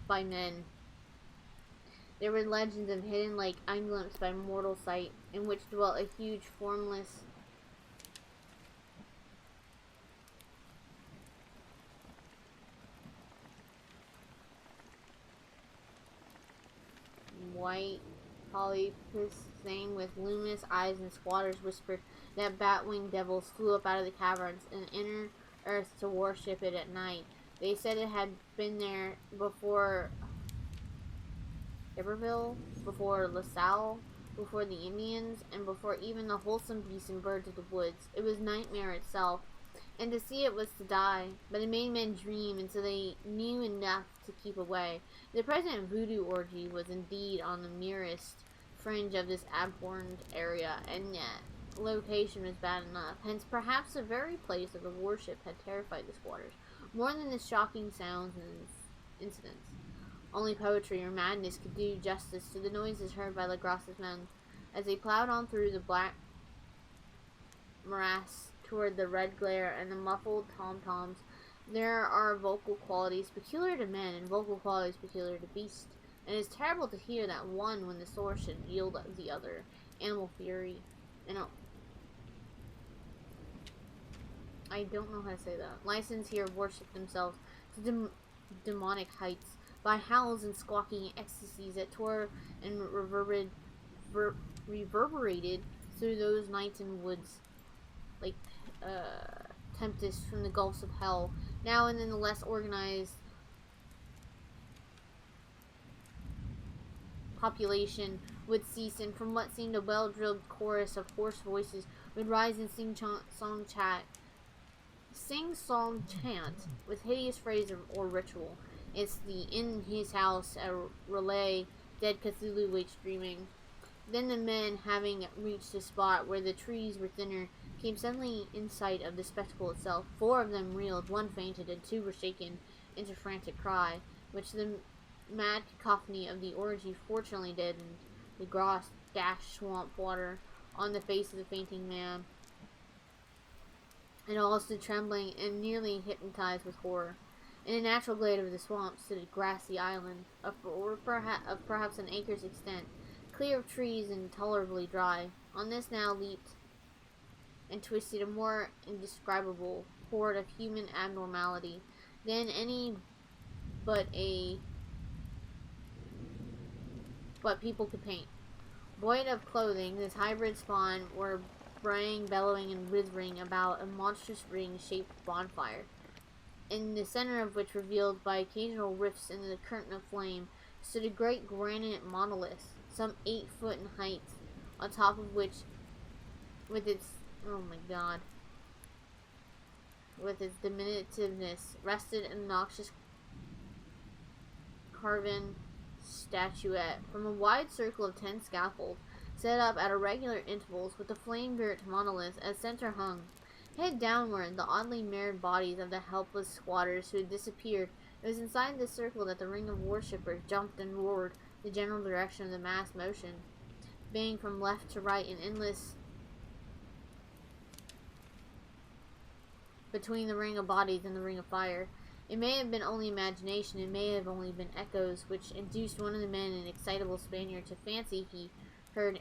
by men. There were legends of hidden lake unglimpsed by mortal sight, in which dwelt a huge, formless, white polypus thing with luminous eyes, and squatters whispered that bat-winged devils flew up out of the caverns and entered earth to worship it at night. They said it had been there before Iberville, before LaSalle, before the Indians, and before even the wholesome beasts and birds of the woods. It was nightmare itself, and to see it was to die, but it made men dream, and so they knew enough to keep away. The present voodoo orgy was indeed on the merest fringe of this abhorrent area, and yet location was bad enough. Hence, perhaps the very place of the worship had terrified the squatters, more than the shocking sounds and incidents. Only poetry or madness could do justice to the noises heard by Legross's men as they plowed on through the black morass toward the red glare and the muffled tom-toms. There are vocal qualities peculiar to men and vocal qualities peculiar to beasts, and it is terrible to hear that one when the sword should yield the other. Animal fury. I don't know how to say that. License here worship themselves to demonic heights by howls and squawking ecstasies that tore and reverberated through those nights and woods like tempests from the gulfs of hell. Now and then the less organized population would cease, and from what seemed a well-drilled chorus of hoarse voices would rise and sing-song chant with hideous phrase or ritual. It's the in his house a relay. Dead Cthulhu wakes screaming. Then the men, having reached the spot where the trees were thinner, came suddenly in sight of the spectacle itself. 4 of them reeled, 1 fainted, and 2 were shaken into frantic cry, which the mad cacophony of the orgy fortunately deadened. The grass dashed swamp water on the face of the fainting man, and all stood trembling and nearly hypnotized with horror. In a natural glade of the swamp stood a grassy island, of perhaps an acre's extent, clear of trees and tolerably dry. On this now leaped and twisted a more indescribable horde of human abnormality than any but people could paint. Void of clothing, this hybrid spawn were braying, bellowing, and writhing about a monstrous ring-shaped bonfire, in the center of which, revealed by occasional rifts in the curtain of flame, stood a great granite monolith, some 8 foot in height, on top of which, with its diminutiveness, rested an obnoxious carven statuette. From a wide circle of 10 scaffolds, set up at irregular intervals, with the flame-girt monolith as center hung. Head downward, the oddly mirrored bodies of the helpless squatters who had disappeared. It was inside this circle that the ring of worshippers jumped and roared, the general direction of the mass motion, baying from left to right in endless between the ring of bodies and the ring of fire. It may have been only imagination, it may have only been echoes, which induced one of the men, an excitable Spaniard, to fancy he heard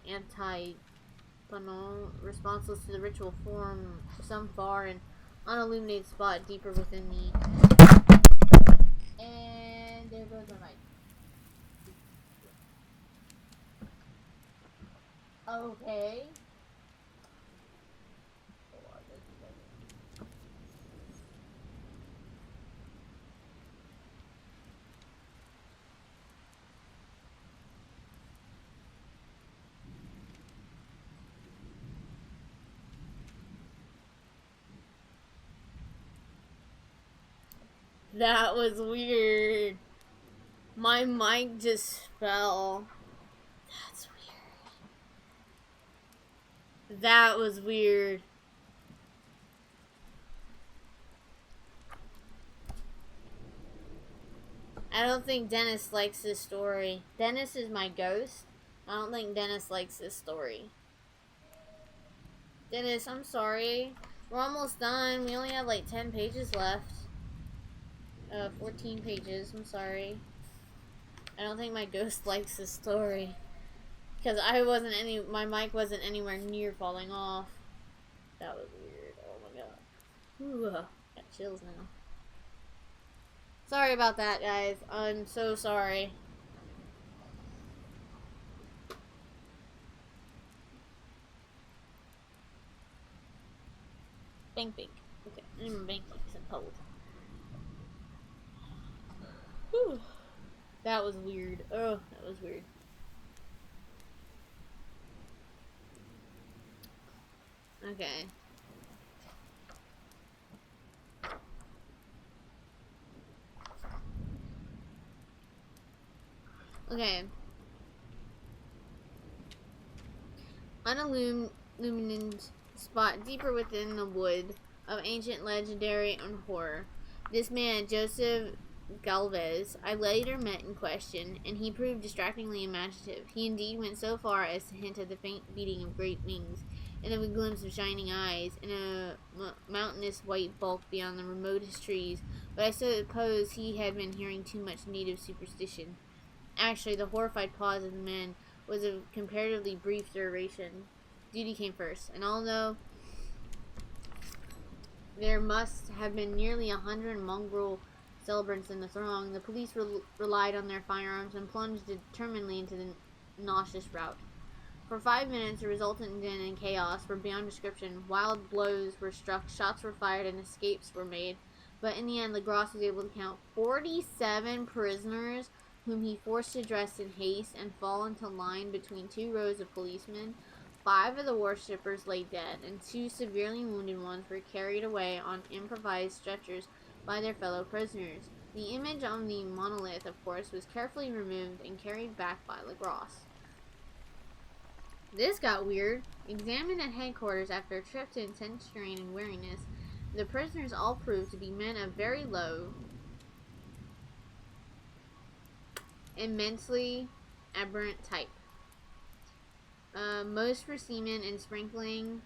responses to the ritual from some far and unilluminated spot deeper within the... And there goes my mic. Okay. That was weird. My mic just fell. That's weird. That was weird. I don't think Dennis likes this story. Dennis is my ghost. I don't think Dennis likes this story. Dennis, I'm sorry. We're almost done. We only have like 10 pages left. 14 pages. I'm sorry. I don't think my ghost likes this story. Because my mic wasn't anywhere near falling off. That was weird. Oh my god. Ooh, got chills now. Sorry about that, guys. I'm so sorry. Bank. Okay, I'm banking some cold. Whew. That was weird. Oh, that was weird. Okay. Okay. Unilluminated spot deeper within the wood of ancient legendary and horror. This man, Joseph Galvez, I later met in question, and he proved distractingly imaginative. He indeed went so far as to hint at the faint beating of great wings, and of a glimpse of shining eyes, and a mountainous white bulk beyond the remotest trees, but I suppose he had been hearing too much native superstition. Actually, the horrified pause of the men was of comparatively brief duration. Duty came first, and although there must have been nearly 100 mongrel celebrants in the throng, the police relied on their firearms and plunged determinedly into the nauseous rout. For 5 minutes, the resultant din and chaos were beyond description. Wild blows were struck, shots were fired, and escapes were made. But in the end, Legros was able to count 47 prisoners, whom he forced to dress in haste and fall into line between 2 rows of policemen. 5 of the worshippers lay dead, and 2 severely wounded ones were carried away on improvised stretchers by their fellow prisoners. The image on the monolith, of course, was carefully removed and carried back by Lagros. This got weird. Examined at headquarters after a trip to intense strain and weariness, the prisoners all proved to be men of very low, immensely aberrant type. Most were seamen and sprinkling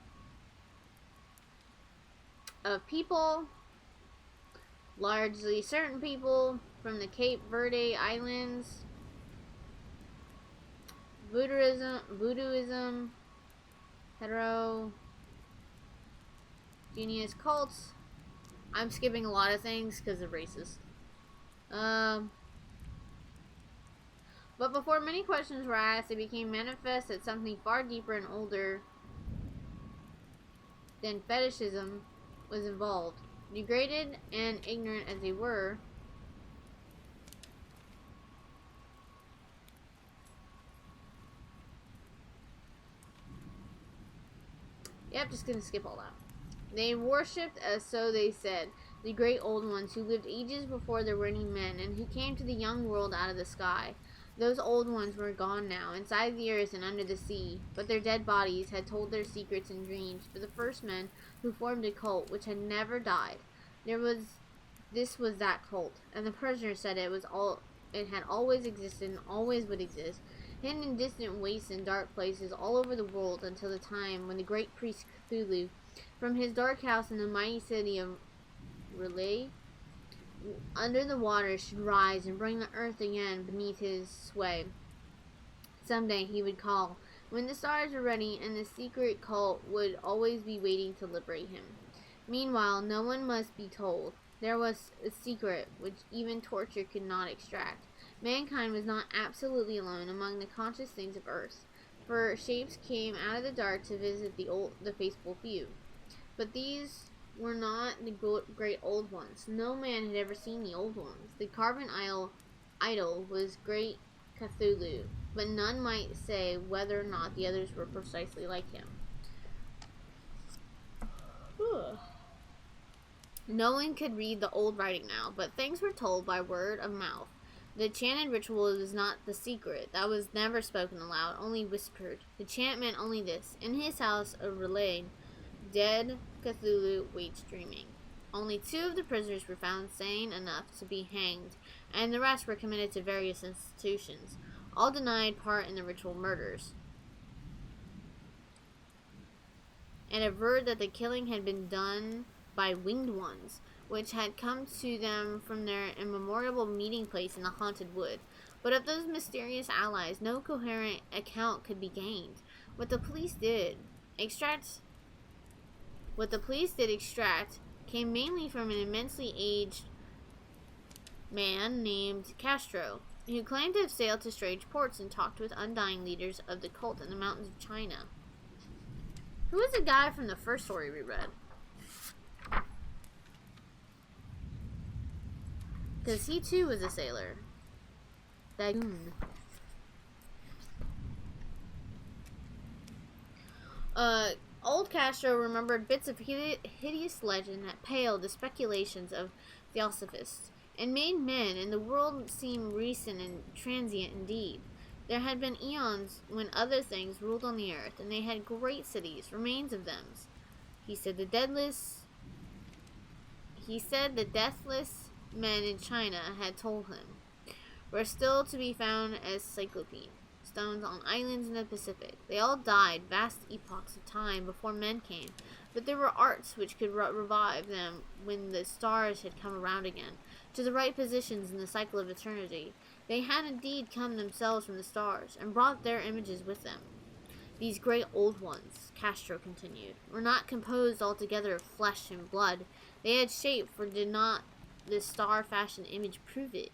of people, largely certain people from the Cape Verde Islands, voodooism, heterogeneous cults. I'm skipping a lot of things because of racist. But before many questions were asked, it became manifest that something far deeper and older than fetishism was involved. Degraded and ignorant as they were, yep, just gonna skip all that. They worshipped, as so they said, the great old ones who lived ages before there were any men, and who came to the young world out of the sky. Those old ones were gone now, inside the earth and under the sea, but their dead bodies had told their secrets and dreams for the first men who formed a cult which had never died. This was that cult, and the prisoners said it had always existed and always would exist, hidden in distant wastes and dark places all over the world until the time when the great priest Cthulhu, from his dark house in the mighty city of Relay, under the waters, should rise and bring the earth again beneath his sway. Someday he would call, when the stars were ready, and the secret cult would always be waiting to liberate him. Meanwhile, no one must be told. There was a secret which even torture could not extract. Mankind was not absolutely alone among the conscious things of earth, for shapes came out of the dark to visit the faithful few. But these were not the great old ones. No man had ever seen the old ones. The carven idol was great Cthulhu, but none might say whether or not the others were precisely like him. No one could read the old writing now, but things were told by word of mouth. The chanted ritual was not the secret. That was never spoken aloud, only whispered. The chant meant only this. In his house of Relay, dead Cthulhu waits dreaming. Only 2 of the prisoners were found sane enough to be hanged, and the rest were committed to various institutions. All denied part in the ritual murders, and averred that the killing had been done by winged ones, which had come to them from their immemorial meeting place in the haunted wood. But of those mysterious allies, no coherent account could be gained. What the police did extract came mainly from an immensely aged man named Castro, who claimed to have sailed to strange ports and talked with undying leaders of the cult in the mountains of China. Who was the guy from the first story we read? Because he too was a sailor. Dagoon. Old Castro remembered bits of hideous legend that paled the speculations of theosophists, and made men and the world seem recent and transient indeed. There had been eons when other things ruled on the earth, and they had great cities, remains of them. He said the deathless men in China had told him, were still to be found as cyclopean stones on islands in the Pacific. They all died vast epochs of time before men came, but there were arts which could revive them when the stars had come around again, to the right positions in the cycle of eternity. They had indeed come themselves from the stars, and brought their images with them. These great old ones, Castro continued, were not composed altogether of flesh and blood. They had shape, for did not the star-fashioned image prove it?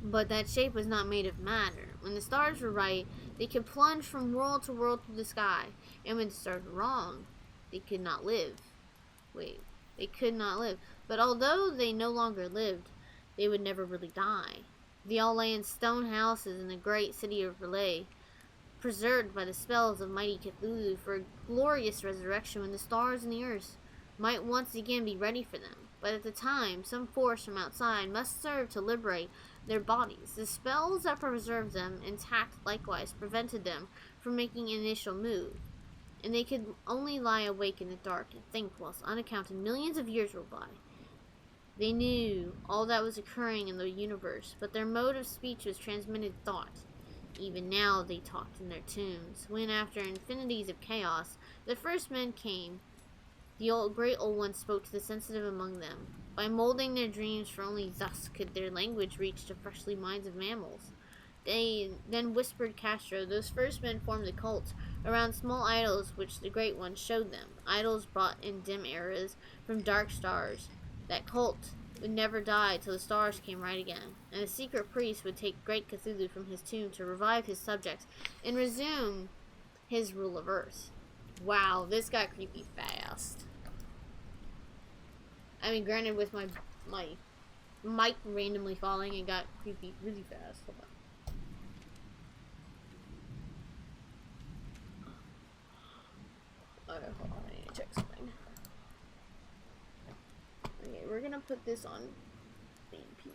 But that shape was not made of matter. When the stars were right, they could plunge from world to world through the sky, and when the stars were wrong, they could not live. They could not live. But although they no longer lived, they would never really die. They all lay in stone houses in the great city of Relay, preserved by the spells of mighty Cthulhu for a glorious resurrection when the stars and the earth might once again be ready for them. But at the time, some force from outside must serve to liberate their bodies. The spells that preserved them intact likewise prevented them from making an initial move, and they could only lie awake in the dark and think whilst unaccounted millions of years rolled by. They knew all that was occurring in the universe, but their mode of speech was transmitted thought. Even now they talked in their tombs, when after infinities of chaos, the first men came. The great old ones spoke to the sensitive among them. By molding their dreams, for only thus could their language reach to freshly minds of mammals. They then whispered Castro, those first men formed a cult around small idols which the great ones showed them. Idols brought in dim eras from dark stars. That cult would never die till the stars came right again, and the secret priest would take great Cthulhu from his tomb to revive his subjects and resume his rule of Earth. Wow, this got creepy fast. I mean, granted, with my mic randomly falling, it got creepy really fast. Hold on. Okay, hold on, I need to check something. Okay, we're gonna put this on BP.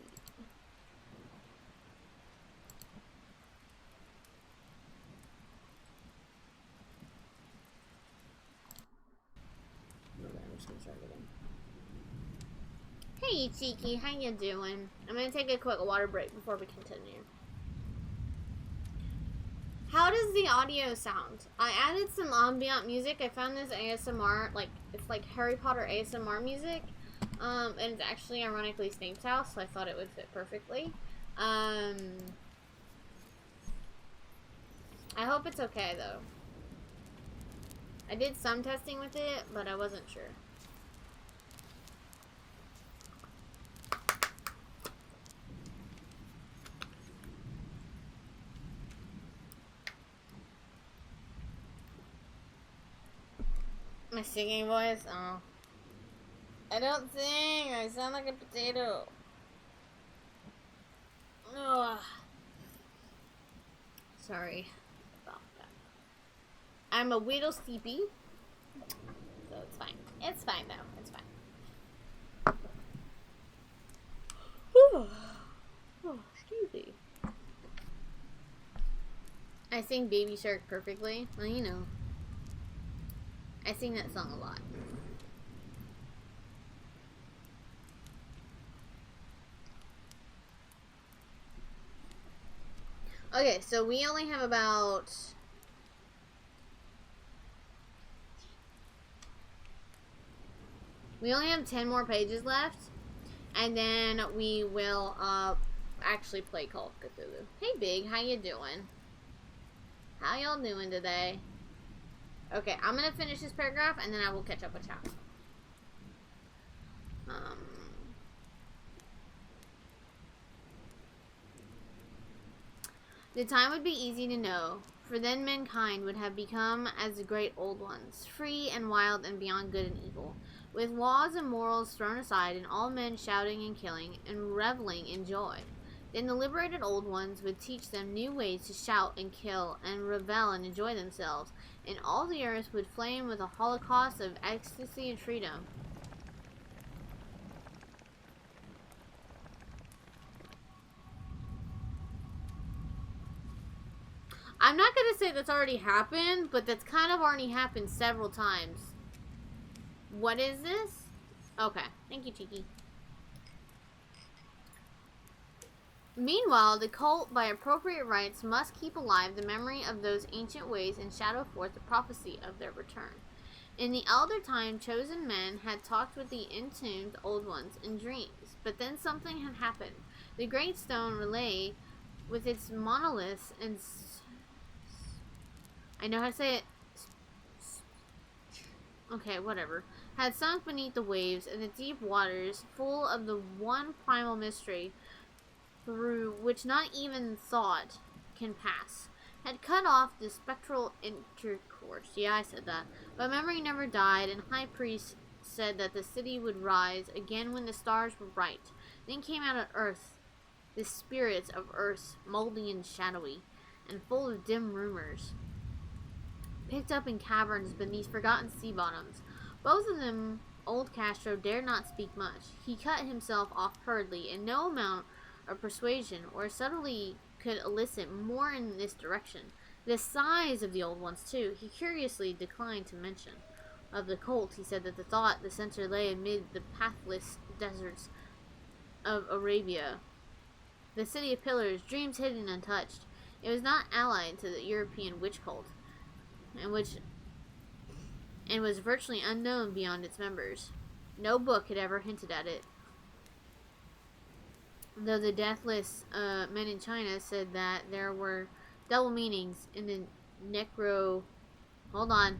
Okay, I'm just gonna start again. Hey, Cheeky, how you doing? I'm gonna take a quick water break before we continue. How does the audio sound? I added some ambient music. I found this ASMR, it's like Harry Potter ASMR music. And it's actually ironically Snape's house, so I thought it would fit perfectly. I hope it's okay though. I did some testing with it, but I wasn't sure. My singing voice? Oh. I don't sing. I sound like a potato. Ugh. Sorry about that. I'm a little sleepy. So it's fine. It's fine though. It's fine. Oh, excuse me. I sing Baby Shark perfectly. Well, you know. I sing that song a lot. Okay, so we only have about... We only have 10 more pages left. And then we will actually play Call of Cthulhu. Hey, Big, how you doing? How y'all doing today? Okay, I'm gonna finish this paragraph and then I will catch up with y'all. The time would be easy to know, for then mankind would have become as the great old ones, free and wild and beyond good and evil, with laws and morals thrown aside and all men shouting and killing and reveling in joy. Then the liberated old ones would teach them new ways to shout and kill and revel and enjoy themselves, and all the earth would flame with a holocaust of ecstasy and freedom. I'm not going to say that's already happened, but that's kind of already happened several times. What is this? Okay. Thank you, Cheeky. Meanwhile, the cult, by appropriate rites, must keep alive the memory of those ancient ways and shadow forth the prophecy of their return. In the elder time, chosen men had talked with the entombed old ones in dreams, but then something had happened. The great stone relay, with its monoliths and... I know how to say it. Okay, whatever. Had sunk beneath the waves and the deep waters, full of the one primal mystery through which not even thought can pass. Had cut off the spectral intercourse. Yeah, I said that. But memory never died, and High Priest said that the city would rise again when the stars were bright. Then came out of earth the spirits of earth, moldy and shadowy, and full of dim rumors, picked up in caverns beneath forgotten sea bottoms. Both of them old Castro dared not speak much. He cut himself off hurriedly, and no amount of persuasion or subtlety could elicit more in this direction. The size of the old ones, too, he curiously declined to mention. Of the colt, he said that the center lay amid the pathless deserts of Arabia, the city of pillars, dreams hidden untouched. It was not allied to the European witch cult, and was virtually unknown beyond its members. No book had ever hinted at it, though the deathless men in China said that there were double meanings in the Hold on.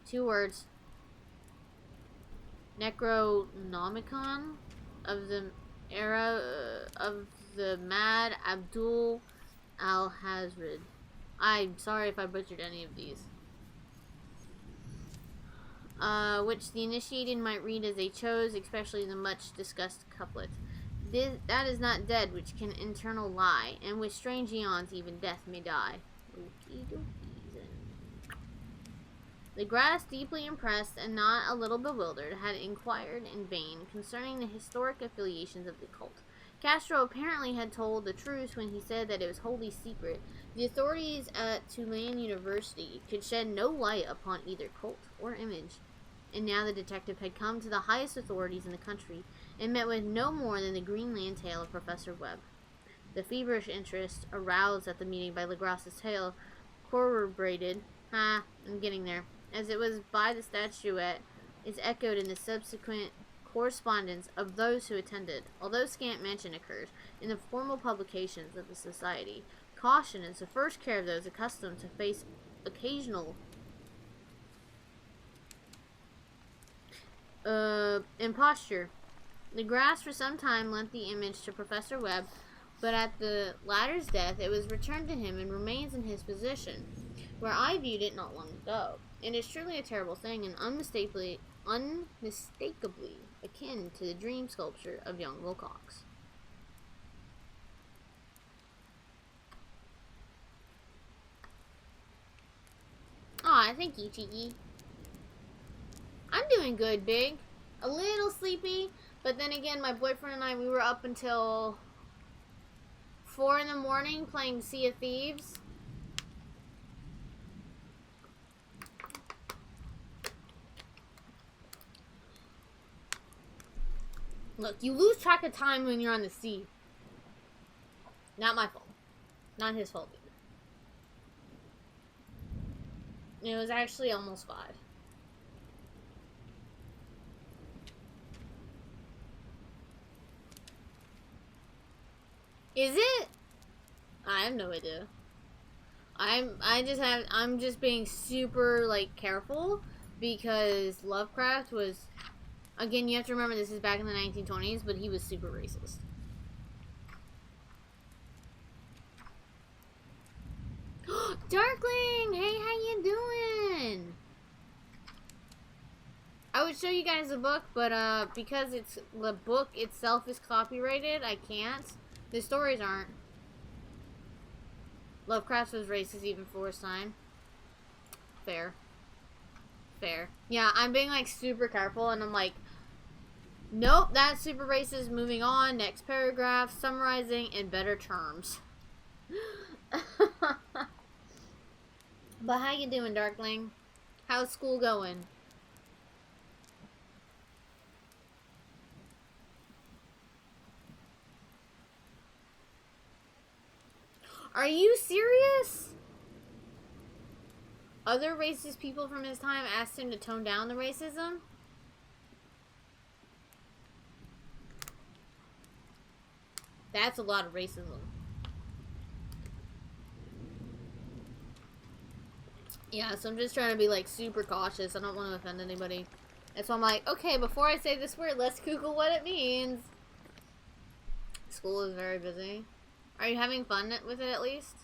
2 words. Necronomicon of the era of the Mad Abdul al-Hazred. I'm sorry if I butchered any of these. Which the initiated might read as they chose, especially the much discussed couplet. That is not dead which can internal lie, and with strange eons even death may die. The grass, deeply impressed and not a little bewildered, had inquired in vain concerning the historic affiliations of the cult. Castro apparently had told the truth when he said that it was wholly secret. The authorities at Tulane University could shed no light upon either cult or image. And now the detective had come to the highest authorities in the country and met with no more than the Greenland tale of Professor Webb. The feverish interest aroused at the meeting by Legras's tale corroborated, I'm getting there, as it was by the statuette, is echoed in the subsequent correspondence of those who attended, although scant mention occurs in the formal publications of the society. Caution is the first care of those accustomed to face occasional imposture. Legras for some time lent the image to Professor Webb, but at the latter's death it was returned to him and remains in his possession, where I viewed it not long ago. It is truly a terrible thing, and unmistakably akin to the dream sculpture of young Wilcox. Aw, thank you, Cheeky. I'm doing good, Big. A little sleepy, but then again, my boyfriend and I, we were up until 4 in the morning playing Sea of Thieves. Look, you lose track of time when you're on the sea. Not my fault. Not his fault either. It was actually almost 5. Is it? I have no idea. I'm just being super, like, careful because Lovecraft was, again, you have to remember this is back in the 1920s, but he was super racist. Darkling! Hey, how you doing? I would show you guys the book, but because the book itself is copyrighted, I can't. The stories aren't. Lovecraft was racist even for his time. Fair. Fair. Yeah, I'm being like super careful and I'm like, nope, that's super racist. Moving on. Next paragraph. Summarizing in better terms. But how you doing, Darkling? How's school going? Are you serious? Other racist people from his time asked him to tone down the racism? That's a lot of racism. Yeah, so I'm just trying to be like super cautious. I don't want to offend anybody. And so I'm like, okay, before I say this word, let's Google what it means. School is very busy. Are you having fun with it at least?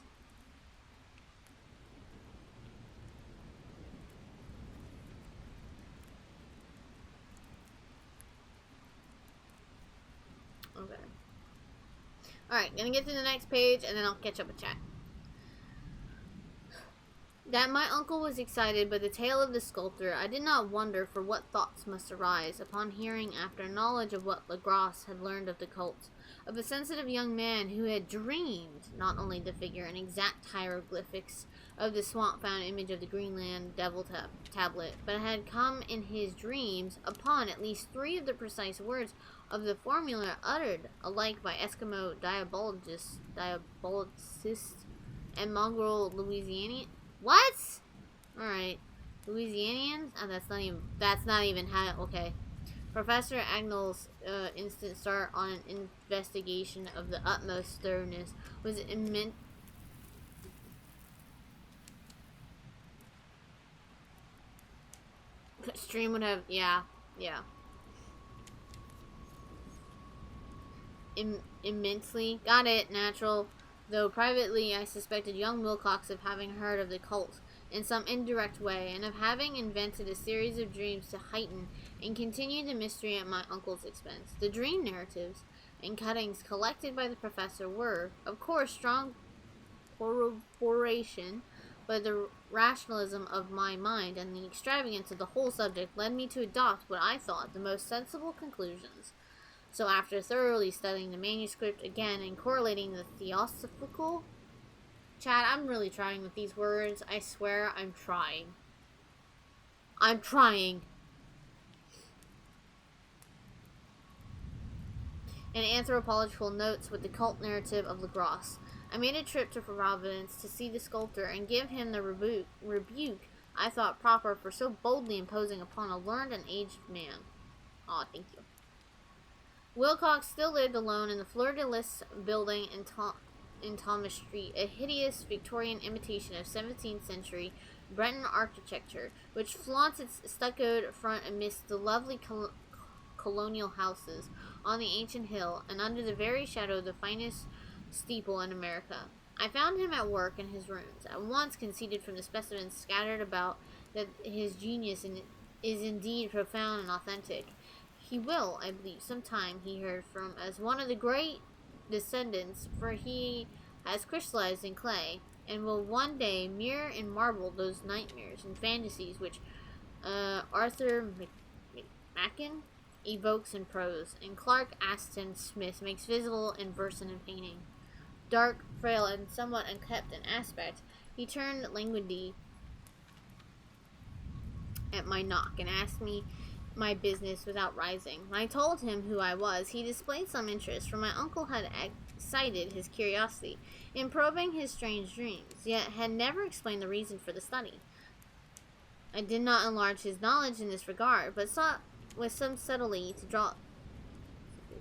Okay. Alright, gonna get to the next page and then I'll catch up with chat. That my uncle was excited by the tale of the sculptor, I did not wonder, for what thoughts must arise upon hearing, after knowledge of what Legrasse had learned of the cult, of a sensitive young man who had dreamed not only the figure and exact hieroglyphics of the swamp-found image of the Greenland devil tablet, but had come in his dreams upon at least 3 of the precise words of the formula uttered alike by Eskimo diabologist and mongrel Louisianian. What? Alright. Louisianians? Oh, that's not even how, okay. Professor Agnell's instant start on an investigation of the utmost thoroughness was immense. Stream would have, yeah. Immensely. Got it, natural. Though privately I suspected young Wilcox of having heard of the cult in some indirect way, and of having invented a series of dreams to heighten and continue the mystery at my uncle's expense. The dream narratives and cuttings collected by the professor were, of course, strong corroboration, but the rationalism of my mind and the extravagance of the whole subject led me to adopt what I thought the most sensible conclusions. So after thoroughly studying the manuscript again and correlating the theosophical... Chad, I'm really trying with these words. I swear I'm trying. I'm trying. And anthropological notes with the cult narrative of Legrasse, I made a trip to Providence to see the sculptor and give him the rebuke I thought proper for so boldly imposing upon a learned and aged man. Aw, thank you. Wilcox still lived alone in the fleur-de-lis building in Thomas Street, a hideous Victorian imitation of 17th century Breton architecture, which flaunts its stuccoed front amidst the lovely colonial houses on the ancient hill, and under the very shadow of the finest steeple in America. I found him at work in his rooms, at once conceded from the specimens scattered about that his genius is indeed profound and authentic. He will, I believe, sometime, he heard from, as one of the great descendants, for he has crystallized in clay, and will one day mirror in marble those nightmares and fantasies which Arthur Machen evokes in prose, and Clark Aston Smith makes visible in verse and in painting. Dark, frail, and somewhat unkempt in aspect, he turned languidly at my knock and asked me my business without rising. When I told him who I was, he displayed some interest, for my uncle had excited his curiosity in probing his strange dreams, yet had never explained the reason for the study. I did not enlarge his knowledge in this regard, but sought with some subtlety to draw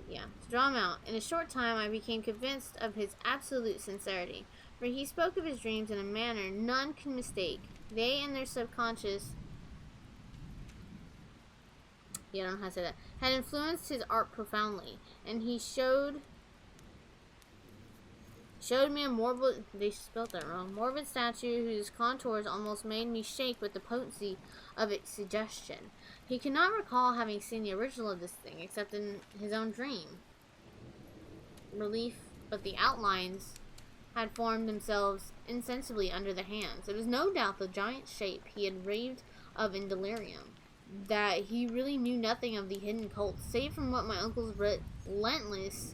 him out. In a short time I became convinced of his absolute sincerity, for he spoke of his dreams in a manner none could mistake. They and their subconscious I don't know how to say that, had influenced his art profoundly, and he showed me a morbid, they spelled that wrong, morbid statue whose contours almost made me shake with the potency of its suggestion. He could not recall having seen the original of this thing, except in his own dream relief, but the outlines had formed themselves insensibly under the hands. It was no doubt the giant shape he had raved of in delirium, that he really knew nothing of the hidden cult, save from what my uncle's relentless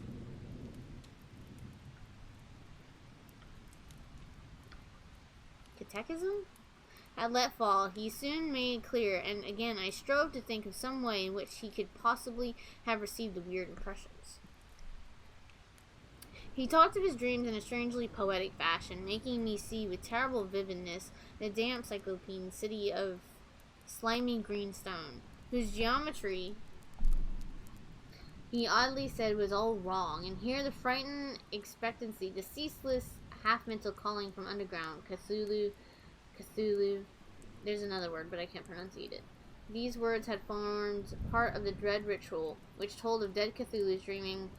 catechism had let fall. He soon made clear, and again I strove to think of some way in which he could possibly have received the weird impressions. He talked of his dreams in a strangely poetic fashion, making me see with terrible vividness the damp cyclopean city of slimy green stone, whose geometry he oddly said was all wrong, and here the frightened expectancy, the ceaseless half-mental calling from underground, Cthulhu, there's another word, but I can't pronunciate it. These words had formed part of the dread ritual, which told of dead Cthulhu's dream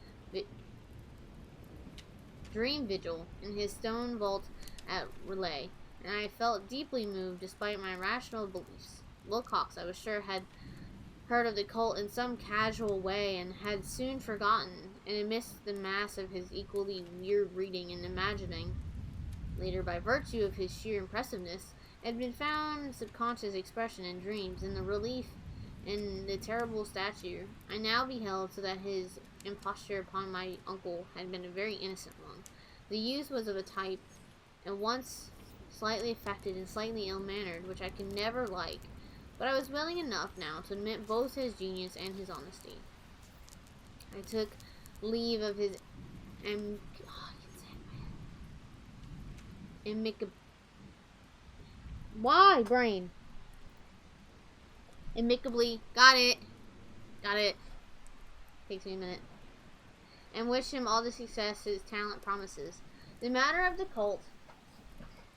vigil in his stone vault at Relay, and I felt deeply moved despite my rational beliefs. Wilcox, I was sure, had heard of the cult in some casual way, and had soon forgotten, and amidst the mass of his equally weird reading and imagining, later by virtue of his sheer impressiveness, had been found subconscious expression in dreams, and the relief in the terrible statue I now beheld, so that his imposture upon my uncle had been a very innocent one. The youth was of a type, at once slightly affected and slightly ill-mannered, which I could never like, but I was willing enough now to admit both his genius and his honesty. I took leave of his why, brain? Amicably. Got it. Takes me a minute. And wish him all the success his talent promises. The matter of the cult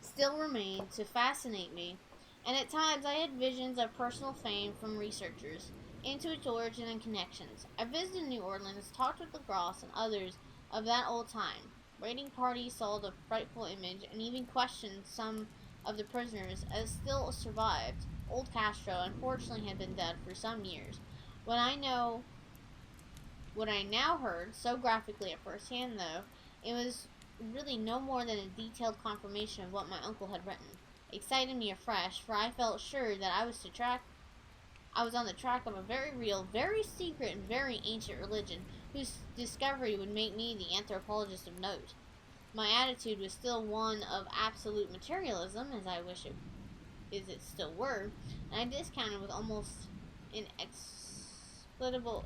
still remained to fascinate me, and at times I had visions of personal fame from researchers into its origin and connections. I visited New Orleans, talked with LaGrosse and others of that old time. Raiding parties saw the frightful image, and even questioned some of the prisoners as still survived. Old Castro, unfortunately, had been dead for some years. What I now heard, so graphically at first hand though, it was really no more than a detailed confirmation of what my uncle had written. Excited me afresh, for I felt sure that I was on the track of a very real, very secret, and very ancient religion, whose discovery would make me the anthropologist of note. My attitude was still one of absolute materialism, as I wish it still were, and I discounted with almost inexplicable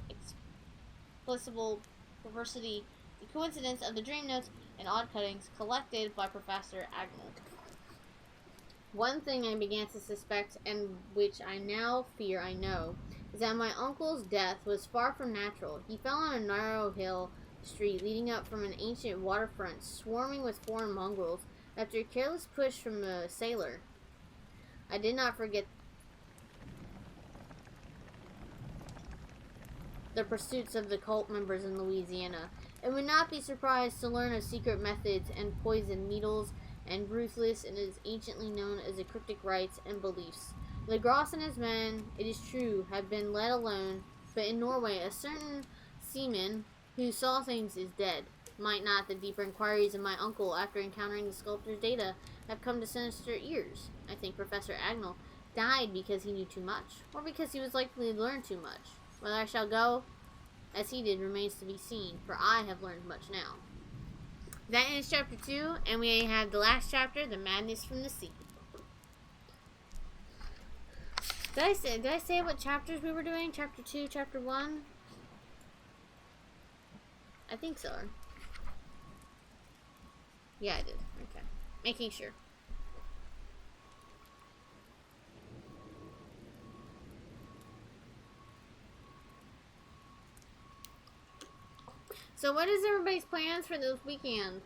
perversity the coincidence of the dream notes and odd cuttings collected by Professor Agnell. One thing I began to suspect, and which I now fear I know, is that my uncle's death was far from natural. He fell on a narrow hill street leading up from an ancient waterfront swarming with foreign mongrels after a careless push from a sailor. I did not forget the pursuits of the cult members in Louisiana, and would not be surprised to learn of secret methods and poison needles and ruthless and is anciently known as the cryptic rites and beliefs. LaGrosse and his men, it is true, have been let alone, but in Norway a certain seaman who saw things is dead. Might not the deeper inquiries of my uncle after encountering the sculptor's data have come to sinister ears? I think Professor Agnell died because he knew too much, or because he was likely to learn too much. Whether I shall go as he did remains to be seen, for I have learned much now. That ends chapter 2, and we have the last chapter, The Madness from the Sea. Did I say what chapters we were doing? Chapter 2, chapter 1? I think so. Yeah, I did. Okay. Making sure. So what is everybody's plans for this weekend?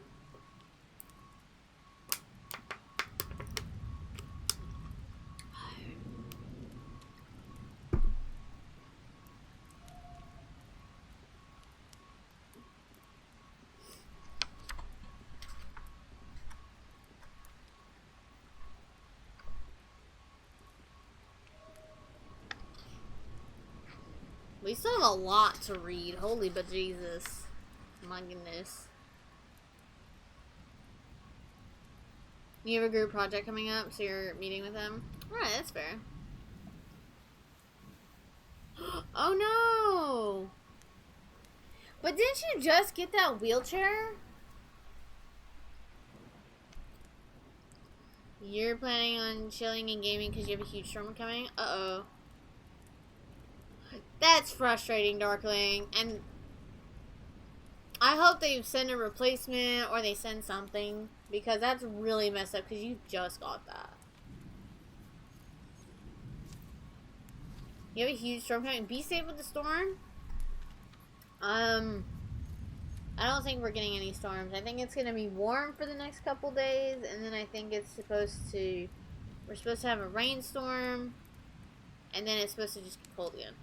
We still have a lot to read. Holy but Jesus. My goodness. You have a group project coming up, so you're meeting with them? Alright, that's fair. Oh no! But didn't you just get that wheelchair? You're planning on chilling and gaming because you have a huge storm coming? Uh-oh. That's frustrating, Darkling. And I hope they send a replacement or they send something, because that's really messed up because you just got that. You have a huge storm coming. Be safe with the storm. I don't think we're getting any storms. I think it's going to be warm for the next couple days, and then I think we're supposed to have a rainstorm, and then it's supposed to just get cold again.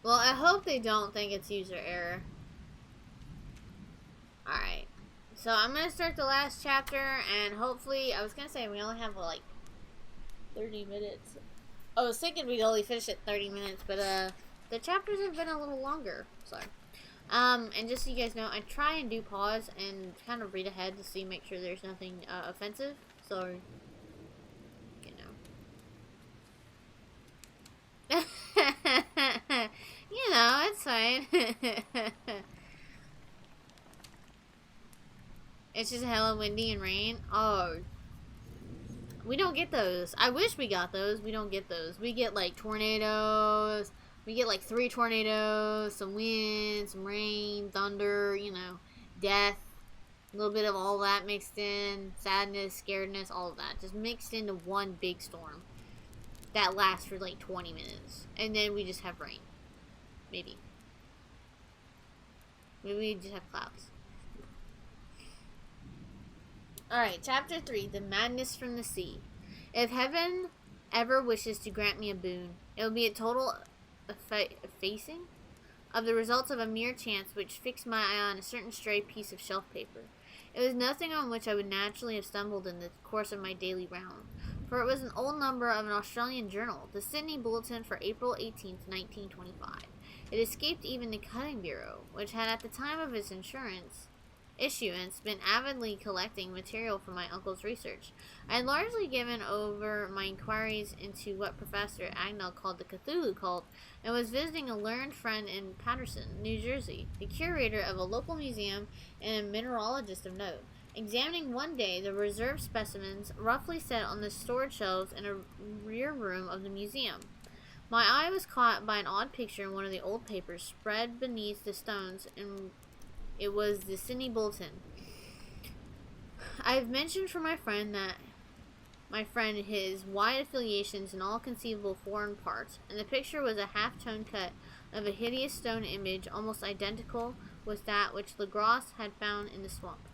Well, I hope they don't think it's user error. Alright. So I'm going to start the last chapter, and hopefully, I was going to say we only have like 30 minutes. I was thinking we'd only finish at 30 minutes, but the chapters have been a little longer. So, and just so you guys know, I try and do pause and kind of read ahead to see, make sure there's nothing offensive. So, you know. You know, it's fine. It's just hella windy and rain. Oh, we don't get those. I wish we got those. We don't get those. We get like tornadoes. We get like 3 tornadoes, some wind, some rain, thunder, you know, death. A little bit of all that mixed in. Sadness, scaredness, all of that. Just mixed into one big storm. That lasts for like 20 minutes. And then we just have rain. Maybe. Maybe we just have clouds. Alright, chapter 3, The Madness from the Sea. If heaven ever wishes to grant me a boon, it will be a total effacing of the results of a mere chance which fixed my eye on a certain stray piece of shelf paper. It was nothing on which I would naturally have stumbled in the course of my daily round, for it was an old number of an Australian journal, the Sydney Bulletin for April 18th, 1925. It escaped even the Cutting Bureau, which had at the time of its issuance been avidly collecting material for my uncle's research. I had largely given over my inquiries into what Professor Agnell called the Cthulhu cult, and was visiting a learned friend in Paterson, New Jersey, the curator of a local museum and a mineralogist of note, examining one day the reserved specimens roughly set on the storage shelves in a rear room of the museum. My eye was caught by an odd picture in one of the old papers spread beneath the stones, and it was the Sydney Bulletin. I have mentioned for my friend his wide affiliations in all conceivable foreign parts, and the picture was a half-tone cut of a hideous stone image almost identical with that which Legros had found in the swamp.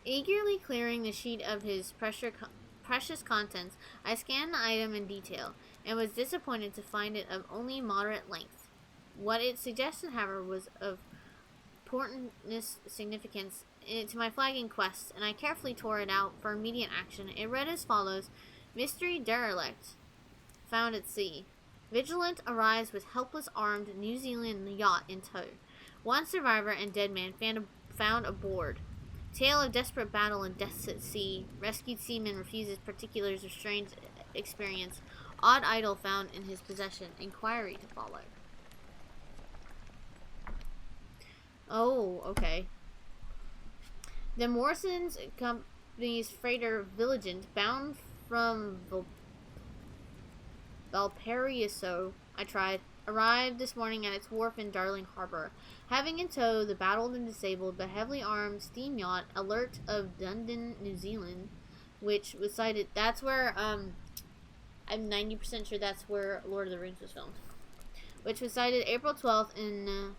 Eagerly clearing the sheet of his precious contents, I scanned the item in detail, and was disappointed to find it of only moderate length. What it suggested, however, was of important significance to my flagging quest, and I carefully tore it out for immediate action. It read as follows: Mystery derelict found at sea. Vigilant arrives with helpless armed New Zealand yacht in tow. One survivor and dead man found aboard. Tale of desperate battle and deaths at sea. Rescued seaman refuses particulars of strange experience. Odd idol found in his possession. Inquiry to follow. Oh, okay. The Morrison's Company's freighter Vigilant, bound from Valparaiso, arrived this morning at its wharf in Darling Harbour, having in tow the battled and disabled but heavily armed steam yacht Alert of Dunedin, New Zealand, which was sighted. That's where I'm 90% sure that's where Lord of the Rings was filmed. Which was sighted April 12th in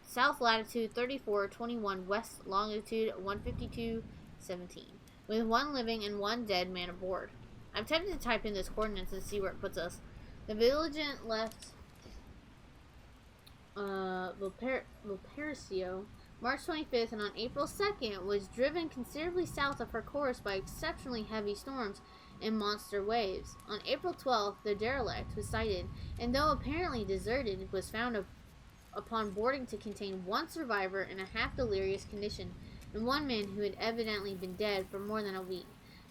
south latitude 3421, west longitude 152.17, with 1 living and 1 dead man aboard. I'm tempted to type in those coordinates and see where it puts us. The Vigilant left Valparaiso March 25th, and on April 2nd was driven considerably south of her course by exceptionally heavy storms and monster waves. On April 12th, the derelict was sighted, and though apparently deserted, was found upon boarding to contain 1 survivor in a half-delirious condition, and 1 man who had evidently been dead for more than a week.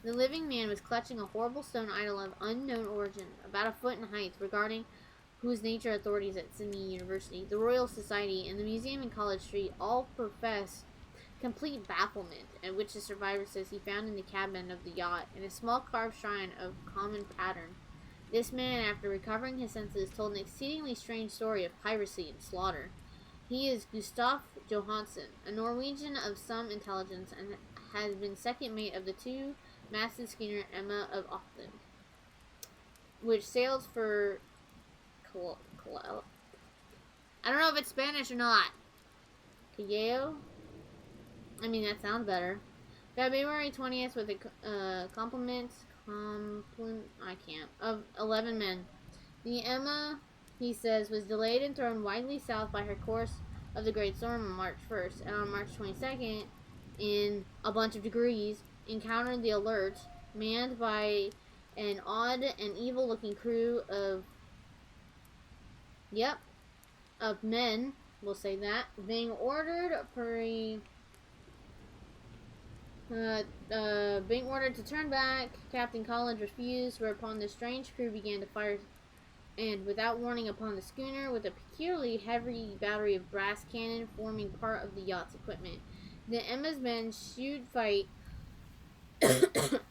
The living man was clutching a horrible stone idol of unknown origin, about a foot in height, regarding whose nature authorities at Sydney University, the Royal Society, and the museum in College Street all profess complete bafflement, at which the survivor says he found in the cabin of the yacht, in a small carved shrine of common pattern. This man, after recovering his senses, told an exceedingly strange story of piracy and slaughter. He is Gustav Johansen, a Norwegian of some intelligence, and has been second mate of the 2-masted schooner Emma of Auckland, which sailed for I don't know if it's Spanish or not. Callao? I mean, that sounds better. February 20th with a complement of 11 men. The Emma, he says, was delayed and thrown widely south by her course of the Great Storm on March 1st, and on March 22nd, in a bunch of degrees, encountered the Alert, manned by an odd and evil-looking crew of, of men, we'll say that, being ordered being ordered to turn back. Captain Collins refused, whereupon the strange crew began to fire, and without warning upon the schooner with a peculiarly heavy battery of brass cannon forming part of the yacht's equipment. The Emma's men shooed fight,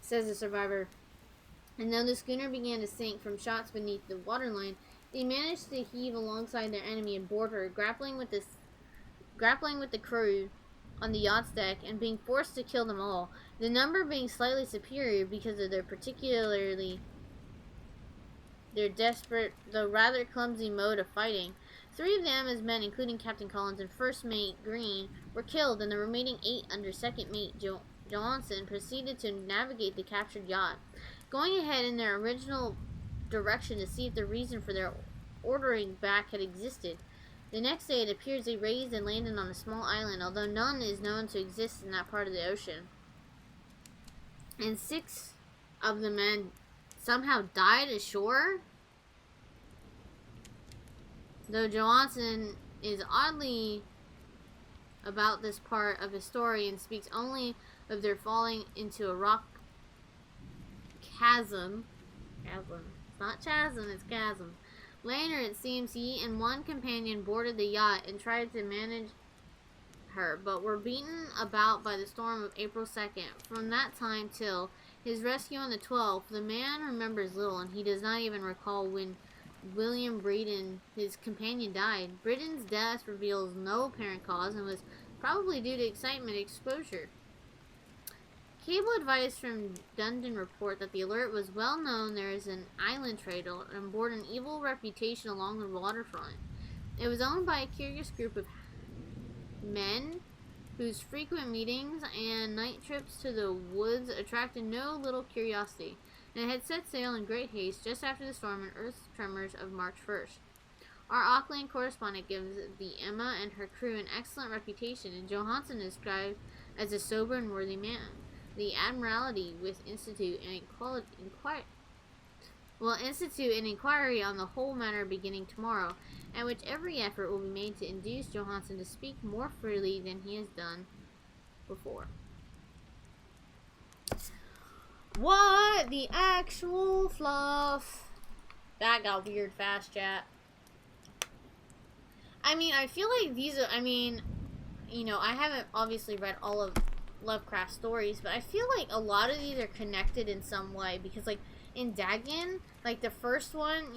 says the survivor, and though the schooner began to sink from shots beneath the waterline, they managed to heave alongside their enemy and board her, grappling with the crew on the yacht's deck and being forced to kill them all, the number being slightly superior because of their desperate, though rather clumsy mode of fighting. 3 of them as men, including Captain Collins and First Mate Green, were killed, and the remaining 8 under Second Mate Johnson proceeded to navigate the captured yacht, going ahead in their original direction to see if the reason for their ordering back had existed. The next day, it appears they raised and landed on a small island, although none is known to exist in that part of the ocean. And 6 of the men somehow died ashore, though Johansen is oddly about this part of his story and speaks only of their falling into a rock chasm. It's not chasm, it's chasm. Later, it seems he and one companion boarded the yacht and tried to manage her, but were beaten about by the storm of April 2nd. From that time till his rescue on the 12th, the man remembers little, and he does not even recall when William Braden, his companion, died. Braden's death reveals no apparent cause and was probably due to excitement and exposure. Cable advice from Dundon report that the alert was well known there is an island trader and bore an evil reputation along the waterfront. It was owned by a curious group of men whose frequent meetings and night trips to the woods attracted no little curiosity, and it had set sail in great haste just after the storm and earth tremors of March 1st. Our Auckland correspondent gives the Emma and her crew an excellent reputation, and Johansen is described as a sober and worthy man. The Admiralty will institute an inquiry on the whole matter beginning tomorrow, at which every effort will be made to induce Johansen to speak more freely than he has done before. What the actual fluff? That got weird fast, chat. I mean, I feel like these are, I haven't obviously read all of Lovecraft stories, but I feel like a lot of these are connected in some way, because like in Dagon, like the first one,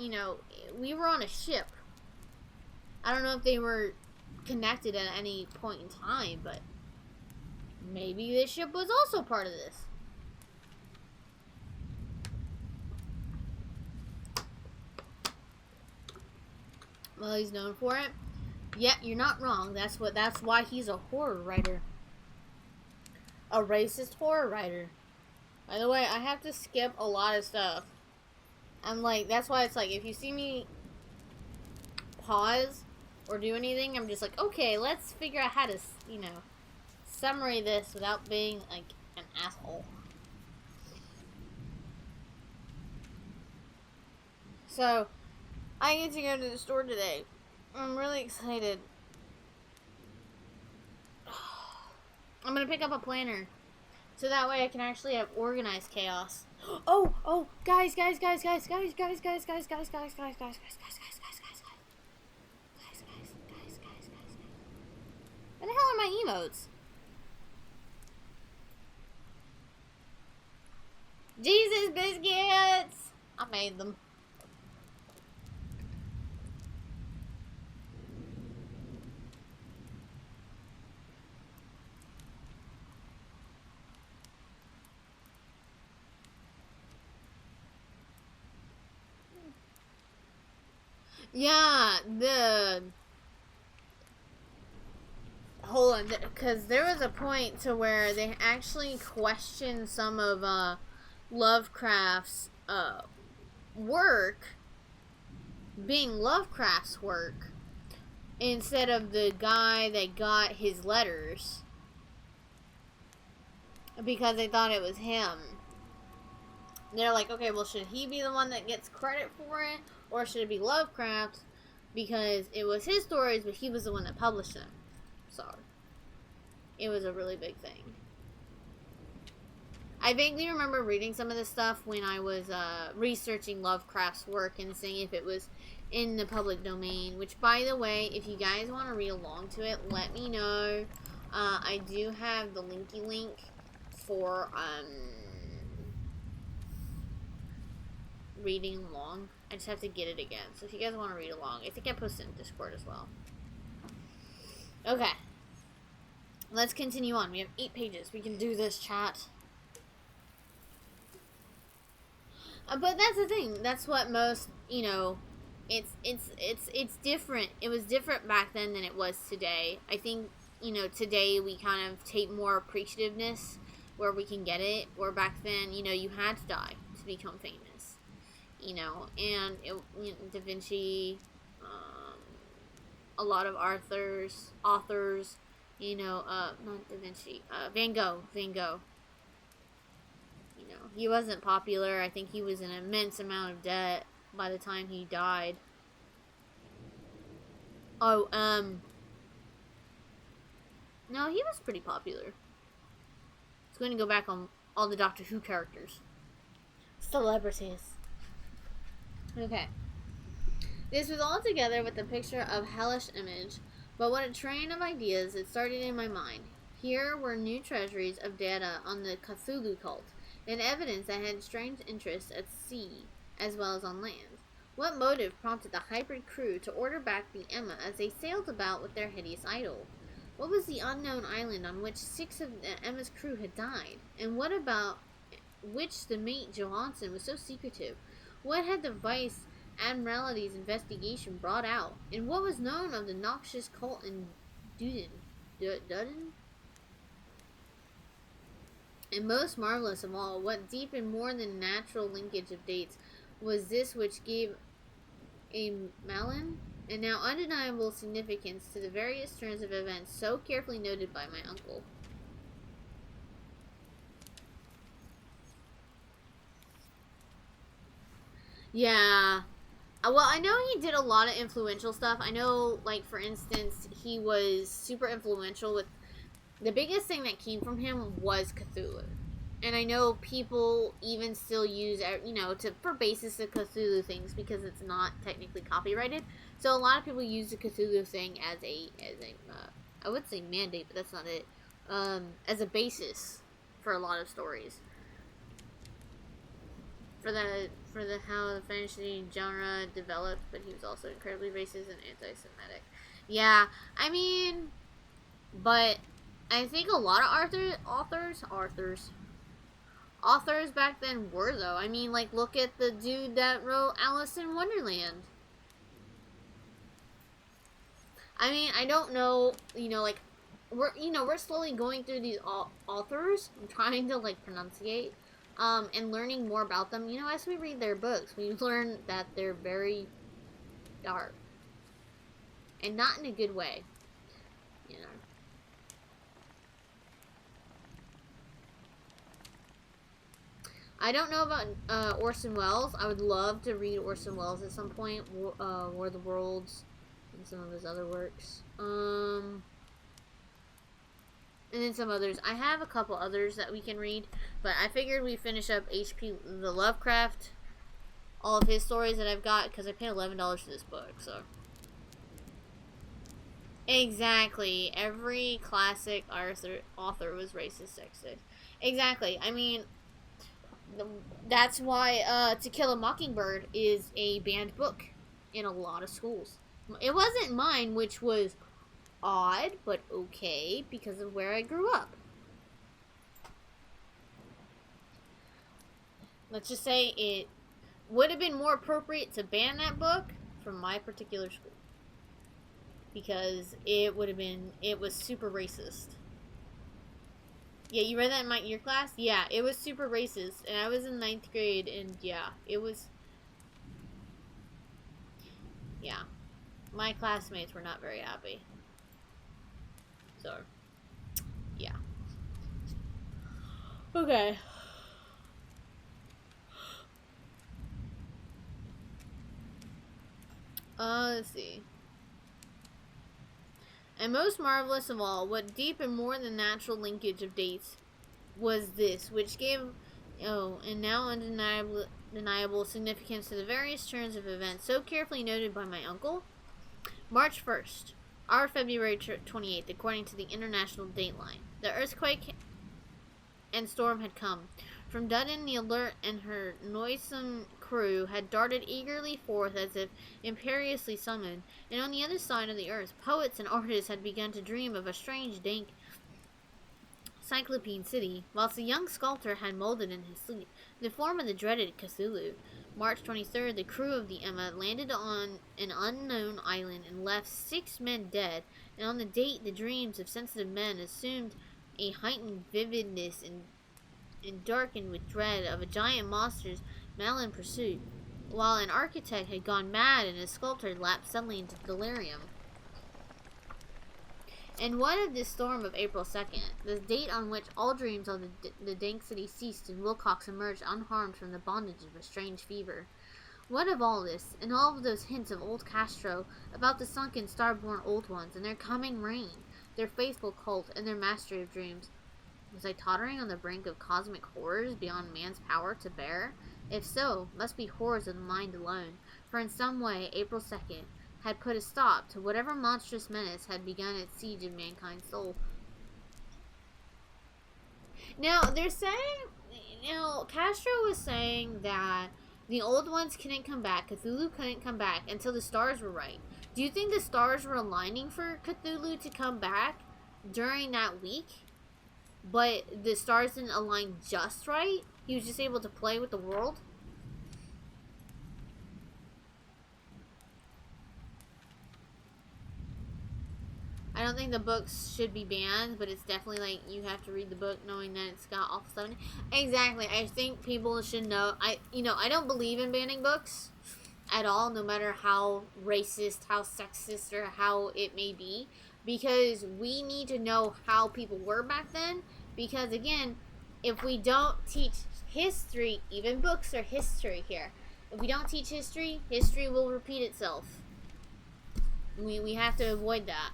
we were on a ship. I don't know if they were connected at any point in time, but maybe this ship was also part of this. Well, he's known for it. Yeah, you're not wrong. That's why he's a horror writer. A racist horror writer. By the way, I have to skip a lot of stuff. That's why it's like, if you see me pause or do anything, I'm just like, okay, let's figure out how to, summary this without being, like, an asshole. So, I get to go to the store today. I'm really excited. I'm gonna pick up a planner, so that way I can actually have organized chaos. Oh, guys. Where the hell are my emotes? Jesus biscuits! I made them. Yeah, hold on, because there was a point to where they actually questioned some of Lovecraft's work being Lovecraft's work instead of the guy that got his letters, because they thought it was him. they're like, okay, well, should he be the one that gets credit for it, or should it be Lovecraft, because it was his stories, but he was the one that published them. So it was a really big thing. I vaguely remember reading some of this stuff when I was researching Lovecraft's work and seeing if it was in the public domain. Which, by the way, if you guys want to read along to it, let me know. I do have the linky link for reading along. I just have to get it again. So if you guys want to read along, I think I posted in Discord as well. Okay. Let's continue on. We have 8 pages. We can do this, chat. But that's the thing. That's what most, you know, it's different. It was different back then than it was today. I think, you know, today we kind of take more appreciativeness where we can get it. Where back then, you know, you had to die to become famous. You know, and it, you know, Da Vinci, a lot of authors, you know, not Da Vinci, Van Gogh. You know, he wasn't popular. I think he was in an immense amount of debt by the time he died. Oh, no, he was pretty popular. It's going to go back on all the Doctor Who characters. Celebrities. Okay. This was all together with a picture of hellish image, but what a train of ideas it started in my mind. Here were new treasuries of data on the Cthulhu cult, and evidence that had strange interests at sea as well as on land. What motive prompted the hybrid crew to order back the Emma as they sailed about with their hideous idol? What was the unknown island on which 6 of the Emma's crew had died? And what about which the mate Johansson was so secretive? What had the Vice Admiralty's investigation brought out? And what was known of the noxious cult in Dudden? And most marvelous of all, what deep and more than natural linkage of dates was this which gave a malin and now undeniable significance to the various turns of events so carefully noted by my uncle. Yeah. Well, I know he did a lot of influential stuff. I know, like, for instance, he was super influential with... The biggest thing that came from him was Cthulhu. And I know people even still use, you know, for basis of Cthulhu things because it's not technically copyrighted. So a lot of people use the Cthulhu thing as a I would say mandate, but that's not it. As a basis for a lot of stories. For the how the fantasy genre developed, but he was also incredibly racist and anti-Semitic. Yeah, I mean, but I think a lot of authors back then were, though. I mean, like, look at the dude that wrote Alice in Wonderland. I mean, I don't know, you know, like, we're slowly going through these authors and trying to, like, pronunciate, and learning more about them. You know, as we read their books, we learn that they're very dark. And not in a good way. You know. I don't know about Orson Welles. I would love to read Orson Welles at some point. War of the Worlds and some of his other works. And then some others. I have a couple others that we can read, but I figured we'd finish up the Lovecraft, all of his stories that I've got, because I paid $11 for this book, so. Exactly. Every classic author was racist, sexist. Exactly. I mean, that's why To Kill a Mockingbird is a banned book in a lot of schools. It wasn't mine, which was odd, but okay, because of where I grew up. Let's just say it would have been more appropriate to ban that book from my particular school. Because it was super racist. Yeah, you read that in your class? Yeah, it was super racist, and I was in 9th grade, and yeah, it was... Yeah. My classmates were not very happy. So, yeah. Okay. Let's see. And most marvelous of all, what deep and more than natural linkage of dates was this, which gave, and now undeniable significance to the various turns of events so carefully noted by my uncle. March 1st, our February 28th, according to the international dateline. The earthquake and storm had come. From Dudden, the Alert and her noisome crew had darted eagerly forth as if imperiously summoned, and on the other side of the earth, poets and artists had begun to dream of a strange, dank, cyclopean city, whilst the young sculptor had molded in his sleep the form of the dreaded Cthulhu. March 23rd, the crew of the Emma landed on an unknown island and left 6 men dead, and on the date the dreams of sensitive men assumed a heightened vividness and darkened with dread of a giant monster's malign pursuit, while an architect had gone mad and a sculptor had lapsed suddenly into delirium. And what of this storm of April 2nd, the date on which all dreams of the dank city ceased and Wilcox emerged unharmed from the bondage of a strange fever? What of all this, and all of those hints of old Castro about the sunken star-born old ones and their coming reign, their faithful cult, and their mastery of dreams? Was I tottering on the brink of cosmic horrors beyond man's power to bear? If so, must be horrors of the mind alone, for in some way April 2nd had put a stop to whatever monstrous menace had begun its siege of mankind's soul. Now, they're saying, Castro was saying that the old ones couldn't come back, Cthulhu couldn't come back until the stars were right. Do you think the stars were aligning for Cthulhu to come back during that week? But the stars didn't align just right? He was just able to play with the world? I don't think the books should be banned, but it's definitely like you have to read the book knowing that it's got awful stuff in it. Exactly. I think people should know. I don't believe in banning books at all, no matter how racist, how sexist, or how it may be, because we need to know how people were back then. Because again, if we don't teach history, even books are history here. If we don't teach history, history will repeat itself. We have to avoid that.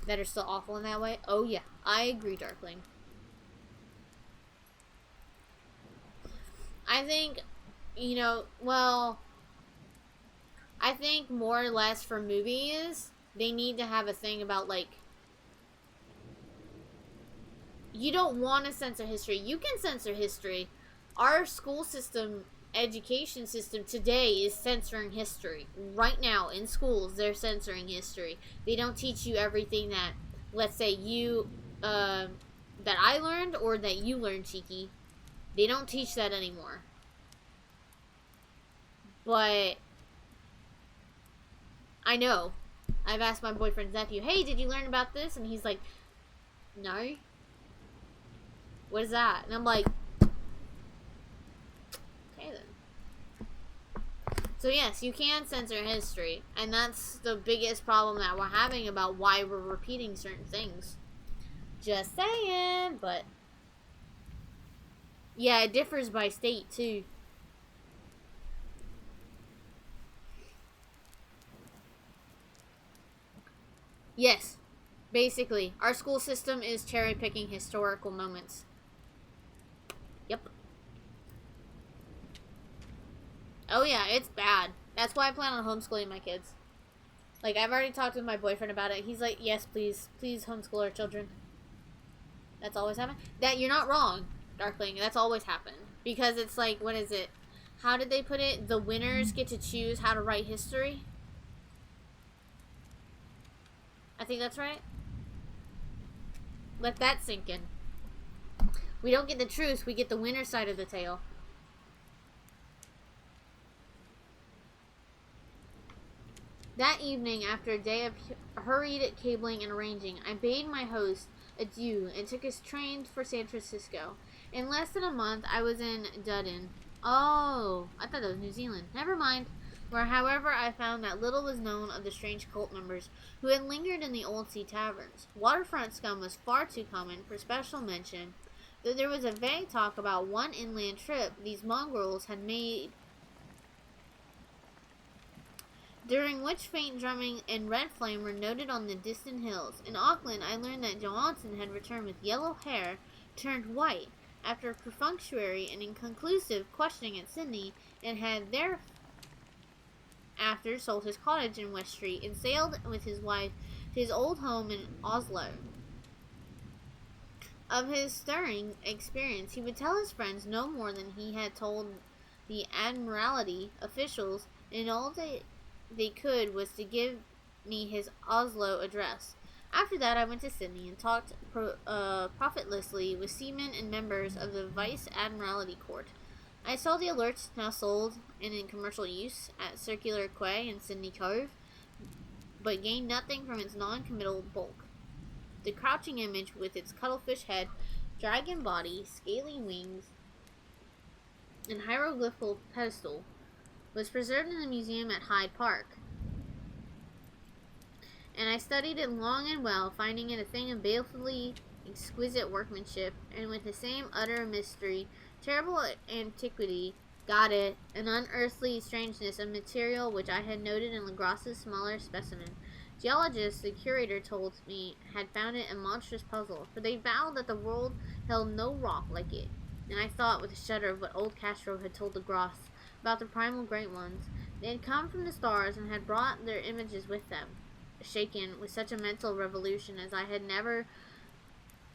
That are still awful in that way? Oh yeah, I agree, Darkling. I think, I think more or less for movies, they need to have a thing about, like, you don't want to censor history. You can censor history. Our school system, education system today is censoring history. Right now, in schools, they're censoring history. They don't teach you everything that, let's say, that I learned or that you learned, Cheeky. They don't teach that anymore. But I know. I've asked my boyfriend's nephew, hey, did you learn about this? And he's like, no. What is that? And I'm like, okay then. So yes, you can censor history. And that's the biggest problem that we're having about why we're repeating certain things. Just saying, but yeah, it differs by state too. Yes, basically, our school system is cherry-picking historical moments. Yep. Oh yeah, it's bad. That's why I plan on homeschooling my kids. Like, I've already talked with my boyfriend about it. He's like, yes, please homeschool our children. That's always happened. That, you're not wrong, Darkling. That's always happened. Because it's like, what is it? How did they put it? The winners get to choose how to write history? I think that's right. Let that sink in. We don't get the truth, we get the winner side of the tale. That evening, after a day of hurried cabling and arranging, I bade my host adieu and took his train for San Francisco. In less than a month, I was in Dudden. Oh, I thought that was New Zealand. Never mind. Where, however, I found that little was known of the strange cult members who had lingered in the old sea taverns. Waterfront scum was far too common for special mention, though there was a vague talk about one inland trip these mongrels had made during which faint drumming and red flame were noted on the distant hills. In Auckland, I learned that Johansen had returned with yellow hair turned white after perfunctory and inconclusive questioning at Sydney, and had thereafter sold his cottage in West Street and sailed with his wife to his old home in Oslo. Of his stirring experience, he would tell his friends no more than he had told the Admiralty officials, and all they could was to give me his Oslo address. After that, I went to Sydney and talked profitlessly with seamen and members of the Vice Admiralty Court. I saw the alerts now sold and in commercial use at Circular Quay and Sydney Cove, but gained nothing from its non-committal bulk. The crouching image with its cuttlefish head, dragon body, scaly wings, and hieroglyphical pedestal was preserved in the museum at Hyde Park, and I studied it long and well, finding it a thing of balefully exquisite workmanship, and with the same utter mystery, terrible antiquity, got it, an unearthly strangeness of material which I had noted in Legras's smaller specimen. Geologists, the curator told me, had found it a monstrous puzzle, for they vowed that the world held no rock like it, and I thought with a shudder of what old Castro had told Legras about the primal great ones. They had come from the stars and had brought their images with them. Shaken with such a mental revolution as I had never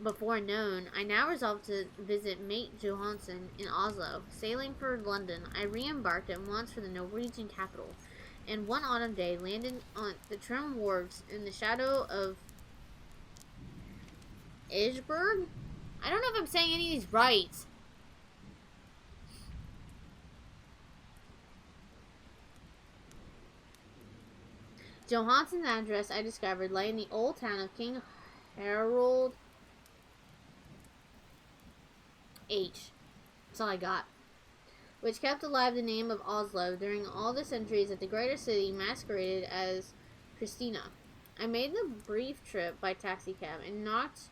before known, I now resolved to visit Mate Johansen in Oslo. Sailing for London, I re-embarked at once for the Norwegian capital, and one autumn day landed on the trim wharves in the shadow of Esbjerg. I don't know if I'm saying any of these right. Johansen's address, I discovered, lay in the old town of King Harold H. That's all I got. Which kept alive the name of Oslo during all the centuries that the greater city masqueraded as Christina. I made the brief trip by taxicab and knocked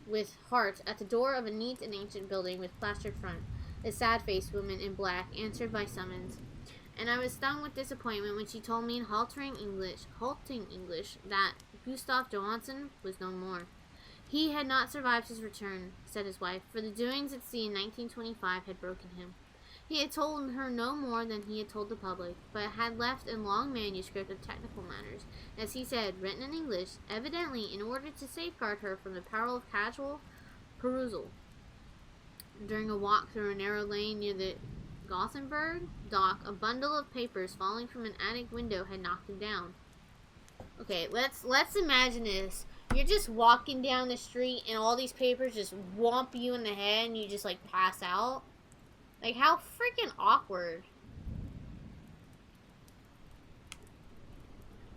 with heart at the door of a neat and ancient building with plastered front. A sad-faced woman in black answered my summons, and I was stung with disappointment when she told me in halting English, that Gustav Johansen was no more. He had not survived his return, said his wife, for the doings at sea in 1925 had broken him. He had told her no more than he had told the public, but had left a long manuscript of technical matters, as he said, written in English, evidently in order to safeguard her from the peril of casual perusal. During a walk through a narrow lane near the Gothenburg dock, a bundle of papers falling from an attic window had knocked him down. Okay, let's imagine this. You're just walking down the street and all these papers just whomp you in the head and you just like pass out. Like, how freaking awkward.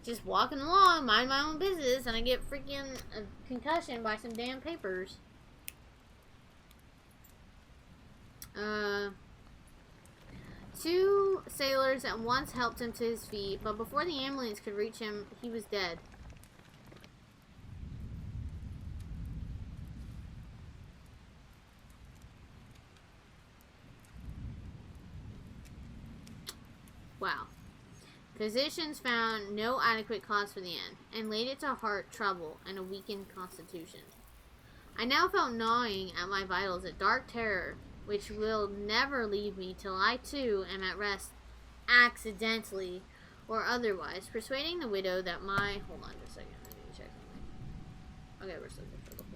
Just walking along, mind my own business, and I get freaking a concussion by some damn papers. Two sailors at once helped him to his feet, but before the ambulance could reach him, he was dead. Wow. Physicians found no adequate cause for the end, and laid it to heart trouble and a weakened constitution. I now felt gnawing at my vitals a dark terror, which will never leave me till I too am at rest, accidentally or otherwise, persuading the widow that my... Hold on just a second, I need to check something. Okay, we're still good for the whole.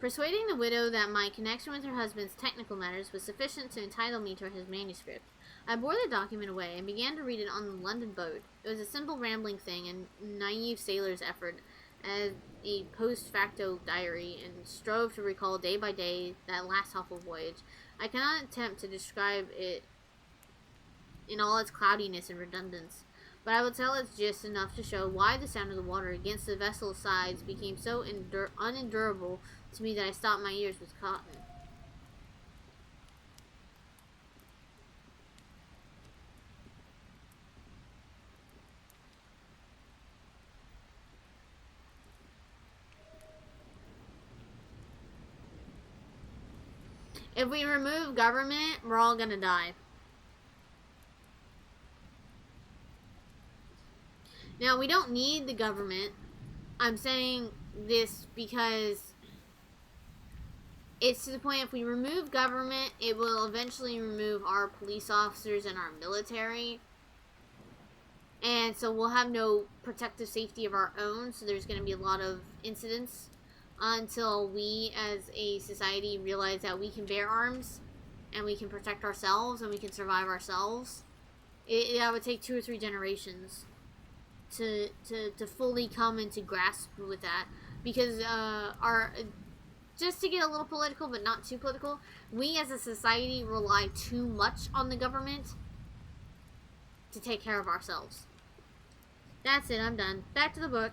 Persuading the widow that my connection with her husband's technical matters was sufficient to entitle me to his manuscript. I bore the document away and began to read it on the London boat. It was a simple rambling thing, a naive sailor's effort as a post facto diary, and strove to recall day by day that last awful voyage. I cannot attempt to describe it in all its cloudiness and redundance, but I will tell its gist enough to show why the sound of the water against the vessel's sides became so unendurable to me that I stopped my ears with cotton. If we remove government, we're all gonna die. Now, we don't need the government. I'm saying this because it's to the point if we remove government, it will eventually remove our police officers and our military. And so we'll have no protective safety of our own, so there's going to be a lot of incidents until we as a society realize that we can bear arms and we can protect ourselves and we can survive ourselves. That would take 2 or 3 generations to fully come into grasp with that, because our just to get a little political but not too political, we as a society rely too much on the government to take care of ourselves. That's it, I'm done. Back to the book.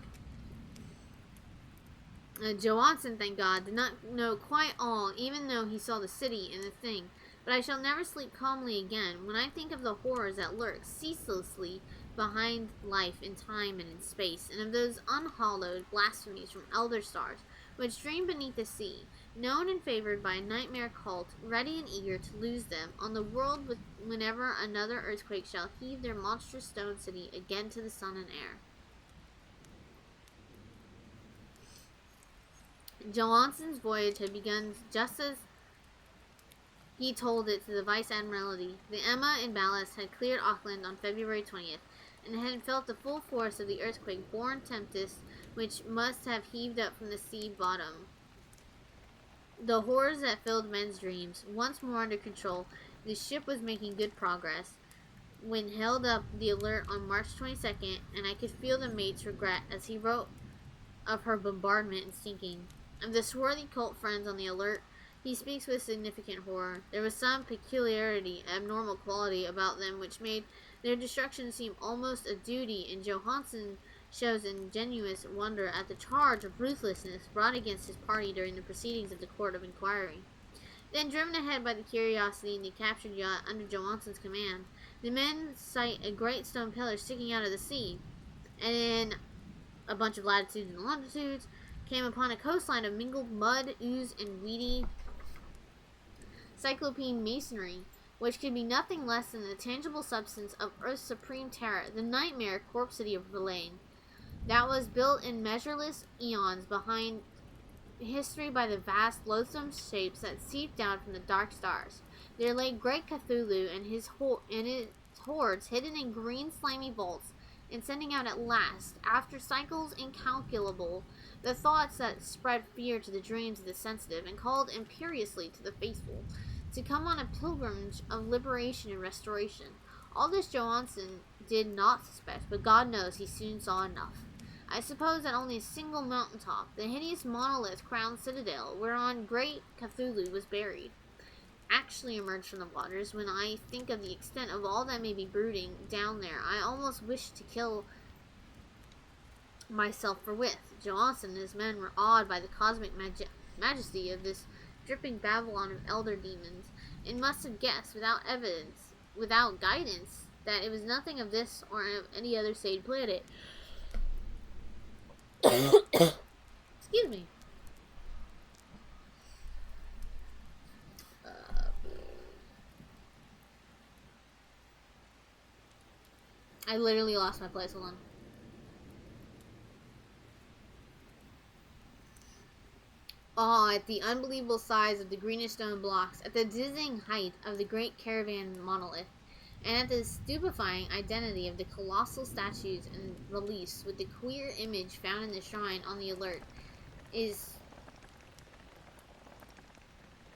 Johansen, thank God, did not know quite all, even though he saw the city and the thing. But I shall never sleep calmly again when I think of the horrors that lurk ceaselessly behind life in time and in space, and of those unhallowed blasphemies from elder stars which dream beneath the sea, known and favored by a nightmare cult, ready and eager to lose them on the world whenever another earthquake shall heave their monstrous stone city again to the sun and air. Johansen's voyage had begun just as he told it to the Vice Admiralty. The Emma in ballast had cleared Auckland on February 20th, and had felt the full force of the earthquake-born tempest which must have heaved up from the sea bottom. The horrors that filled men's dreams, once more under control, the ship was making good progress when held up the alert on March 22nd, and I could feel the mate's regret as he wrote of her bombardment and sinking. Of the swarthy cult friends on the alert, he speaks with significant horror. There was some peculiarity, abnormal quality about them which made their destruction seem almost a duty, and Johansen shows ingenuous wonder at the charge of ruthlessness brought against his party during the proceedings of the court of inquiry. Then, driven ahead by the Curiosity and the captured yacht under Johansen's command, the men sight a great stone pillar sticking out of the sea, and in a bunch of latitudes and longitudes came upon a coastline of mingled mud, ooze, and weedy cyclopean masonry, which could be nothing less than the tangible substance of Earth's supreme terror, the nightmare corpse city of Verlaine, that was built in measureless eons behind history by the vast, loathsome shapes that seeped down from the dark stars. There lay great Cthulhu and his hordes hidden in green, slimy vaults, and sending out at last, after cycles incalculable, the thoughts that spread fear to the dreams of the sensitive and called imperiously to the faithful to come on a pilgrimage of liberation and restoration. All this Johansen did not suspect, but God knows he soon saw enough. I suppose that only a single mountaintop, the hideous monolith-crowned citadel whereon great Cthulhu was buried, actually emerged from the waters. When I think of the extent of all that may be brooding down there, I almost wish to kill myself forthwith. Johansen and his men were awed by the cosmic majesty of this dripping Babylon of elder demons, and must have guessed, without guidance, that it was nothing of this or of any other sane planet. Excuse me. I literally lost my place. Hold on. Awe at the unbelievable size of the greenish stone blocks, at the dizzying height of the great caravan monolith, and at the stupefying identity of the colossal statues and reliefs with the queer image found in the shrine on the alert, is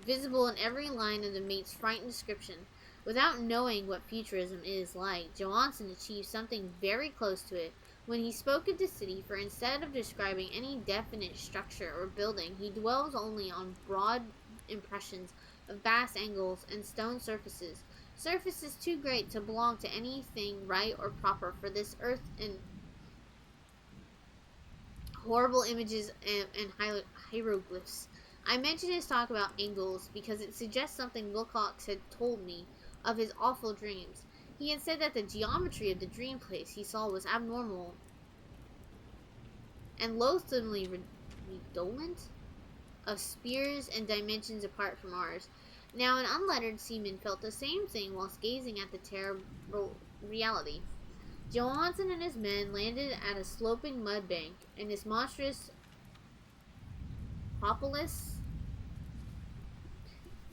visible in every line of the mate's frightened description. Without knowing what futurism is like, Johansen achieved something very close to it when he spoke of the city, for instead of describing any definite structure or building, he dwells only on broad impressions of vast angles and stone surfaces too great to belong to anything right or proper for this earth, and horrible images and hieroglyphs. I mention his talk about angles because it suggests something Wilcox had told me of his awful dreams. He had said that the geometry of the dream place he saw was abnormal and loathsomely redolent of spheres and dimensions apart from ours. Now, an unlettered seaman felt the same thing whilst gazing at the terrible reality. Johansen and his men landed at a sloping mud bank, and this monstrous propolis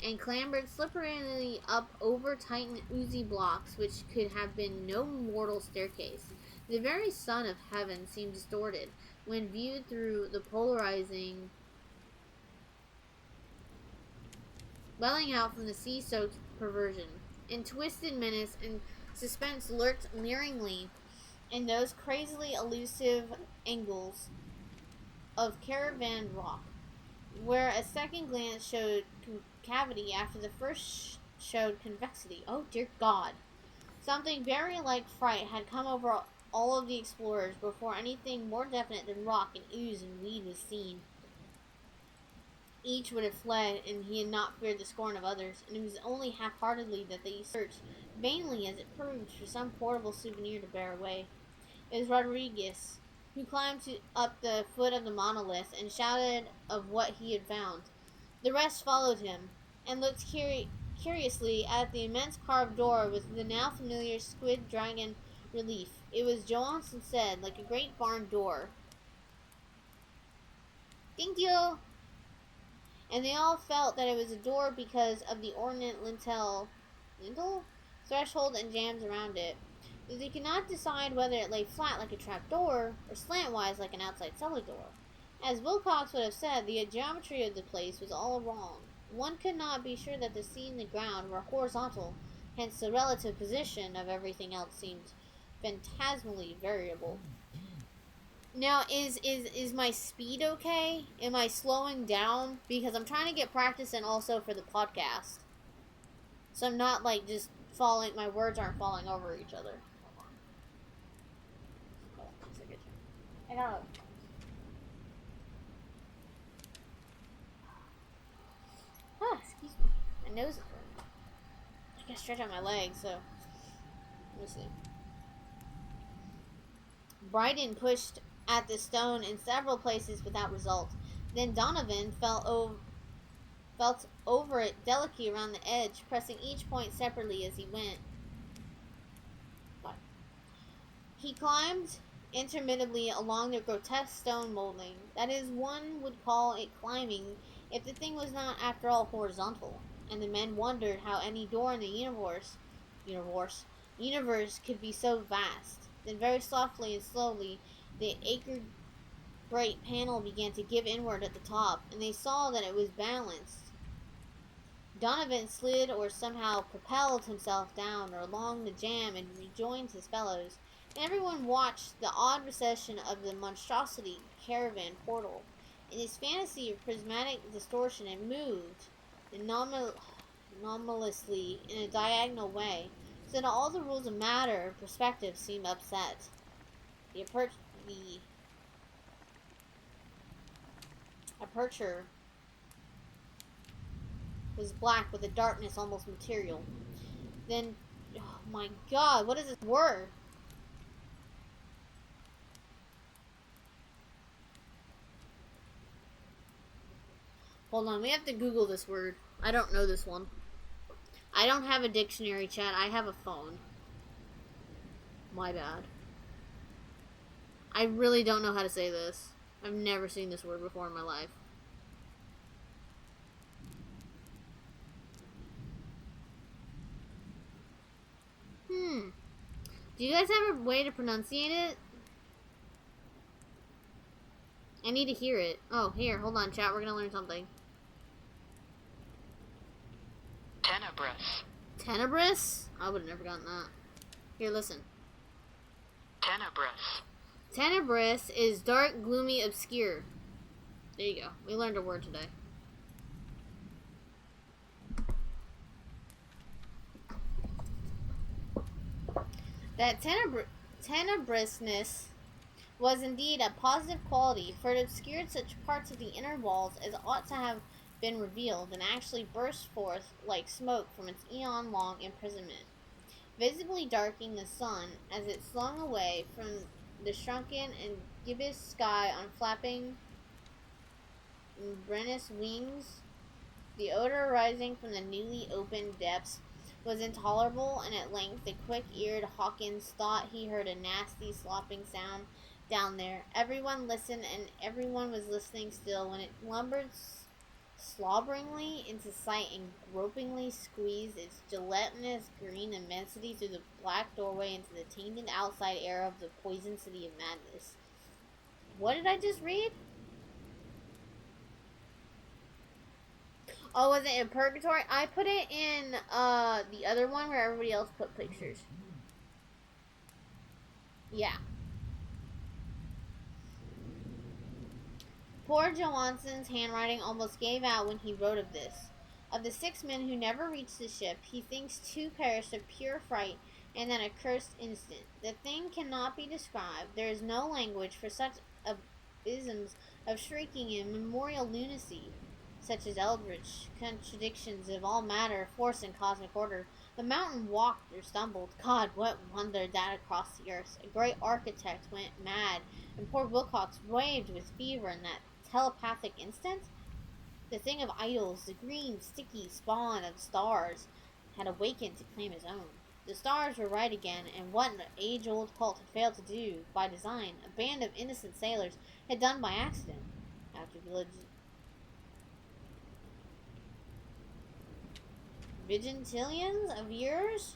and clambered slipperily up over tightened oozy blocks which could have been no mortal staircase. The very sun of heaven seemed distorted when viewed through the polarizing welling out from the sea-soaked perversion. In twisted menace and suspense lurked leeringly in those crazily elusive angles of Caravan Rock, where a second glance showed concavity after the first showed convexity. Oh dear God. Something very like fright had come over all of the explorers before anything more definite than rock and ooze and weed was seen. Each would have fled, and he had not feared the scorn of others, and it was only half-heartedly that they searched, vainly as it proved, for some portable souvenir to bear away. It was Rodriguez, who climbed up the foot of the monolith and shouted of what he had found. The rest followed him, and looked curiously at the immense carved door with the now familiar squid dragon relief. It was, Johansen said, like a great barn door. Thank you! And they all felt that it was a door because of the ornate lintel threshold and jambs around it. But they could not decide whether it lay flat like a trap door or slantwise like an outside cellar door. As Wilcox would have said, the geometry of the place was all wrong. One could not be sure that the sea and the ground were horizontal, hence the relative position of everything else seemed phantasmally variable. Now, is my speed okay? Am I slowing down? Because I'm trying to get practice and also for the podcast. So I'm not like just falling, my words aren't falling over each other. Hold on 1 second. I gotta. Excuse me. My nose is burning. I gotta stretch out my legs, so. Let me see. Bryden pushed at the stone in several places without result. Then Donovan felt over it delicately around the edge, pressing each point separately as he went. He climbed intermittently along the grotesque stone molding. That is, one would call it climbing if the thing was not, after all, horizontal. And the men wondered how any door in the universe could be so vast. Then, very softly and slowly, the acre great panel began to give inward at the top, and they saw that it was balanced. Donovan slid or somehow propelled himself down or along the jamb and rejoined his fellows, and everyone watched the odd recession of the monstrosity caravan portal. In his fantasy of prismatic distortion it moved anomalously in a diagonal way, so that all the rules of matter and perspective seemed upset. The aperture was black with a darkness almost material. Then, oh my God, what is this word? Hold on, we have to Google this word. I don't know this one. I don't have a dictionary, chat. I have a phone. My bad. I really don't know how to say this. I've never seen this word before in my life. Do you guys have a way to pronunciate it? I need to hear it. Oh, here, hold on, chat. We're gonna learn something. Tenebris. Tenebris? I would have never gotten that. Here, listen. Tenebris. Tenebris is dark, gloomy, obscure. There you go. We learned a word today. That tenebrousness was indeed a positive quality, for it obscured such parts of the inner walls as ought to have been revealed, and actually burst forth like smoke from its eon-long imprisonment, visibly darkening the sun as it slung away from the shrunken and gibbous sky on flapping Brennus wings. The odor rising from the newly opened depths was intolerable, and at length the quick-eared Hawkins thought he heard a nasty slopping sound down there. Everyone listened, and everyone was listening still when it lumbered slobberingly into sight and gropingly squeezed its gelatinous green immensity through the black doorway into the tainted outside air of the poison city of madness. What did I just read? Oh, was it in Purgatory? I put it in the other one where everybody else put pictures. Yeah. Poor Johansen's handwriting almost gave out when he wrote of this. Of the 6 men who never reached the ship, he thinks 2 perished of pure fright in that accursed instant. The thing cannot be described. There is no language for such abysms of shrieking and memorial lunacy, such as eldritch contradictions of all matter, force, and cosmic order. The mountain walked or stumbled. God, what wonder that across the earth! A great architect went mad, and poor Wilcox raved with fever in that telepathic instant. The thing of idols, the green, sticky spawn of stars, had awakened to claim his own. The stars were right again, and what an age-old cult had failed to do by design, a band of innocent sailors had done by accident. After Vigintillions of years?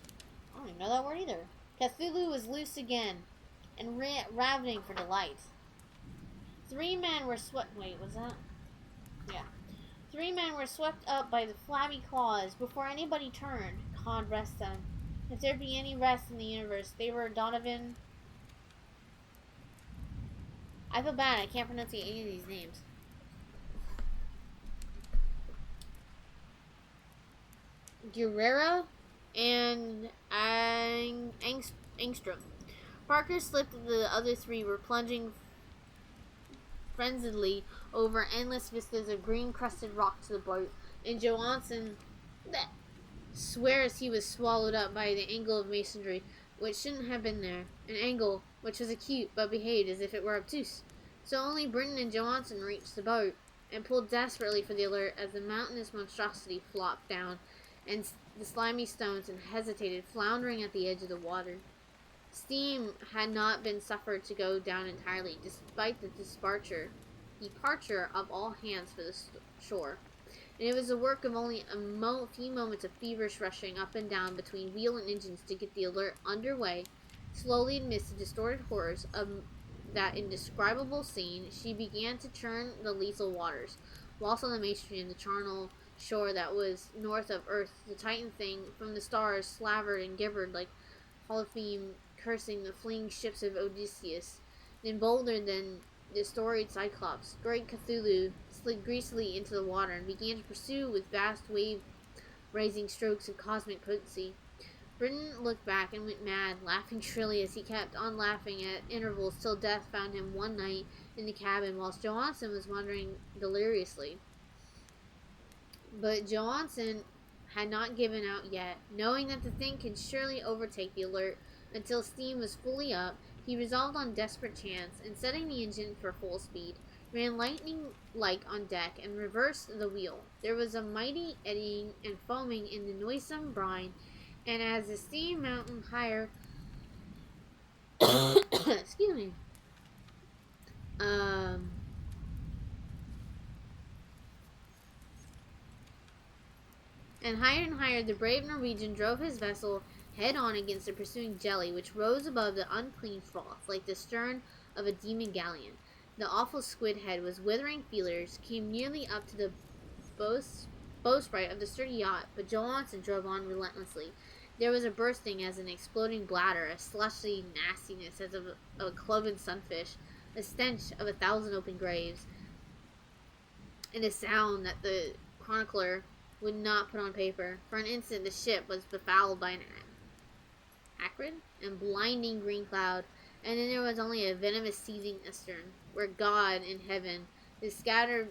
I don't even know that word either. Cthulhu was loose again, and ravening for delight. 3 men were swept. Wait, was that? Yeah. 3 men were swept up by the flabby claws before anybody turned. God rest them. If there be any rest in the universe, they were Donovan. I feel bad. I can't pronounce any of these names. Guerrero and Angstrom. Parker slipped, and the other 3 were plunging frenziedly over endless vistas of green-crusted rock to the boat, and Johansen swears he was swallowed up by the angle of masonry, which shouldn't have been there, an angle which was acute but behaved as if it were obtuse. So only Britton and Johansen reached the boat, and pulled desperately for the alert as the mountainous monstrosity flopped down and the slimy stones and hesitated, floundering at the edge of the water. Steam had not been suffered to go down entirely, despite the departure of all hands for the shore, and it was the work of only a few moments of feverish rushing up and down between wheel and engines to get the alert under way. Slowly, amidst the distorted horrors of that indescribable scene, she began to churn the lethal waters, whilst on the masonry and the charnel shore that was north of earth, the Titan thing from the stars slavered and gibbered like Polypheme cursing the fleeing ships of Odysseus. Then bolder than the storied Cyclops, great Cthulhu slid greasily into the water and began to pursue with vast wave-raising strokes of cosmic potency. Britton looked back and went mad, laughing shrilly as he kept on laughing at intervals till death found him one night in the cabin, whilst Johansen was wandering deliriously. But Johansen had not given out yet. Knowing that the thing could surely overtake the alert until steam was fully up, he resolved on desperate chance, and setting the engine for full speed, ran lightning-like on deck and reversed the wheel. There was a mighty eddying and foaming in the noisome brine, and as the steam mounted higher, excuse me, and higher, the brave Norwegian drove his vessel head on against the pursuing jelly, which rose above the unclean froth like the stern of a demon galleon. The awful squid head with withering feelers came nearly up to the bowsprit of the sturdy yacht, but Johansen drove on relentlessly. There was a bursting as an exploding bladder, a slushy nastiness as of a cloven sunfish, a stench of 1,000 open graves, and a sound that the chronicler would not put on paper. For an instant the ship was befouled by an acrid and blinding green cloud, and then there was only a venomous seething astern, where God in heaven, the scattered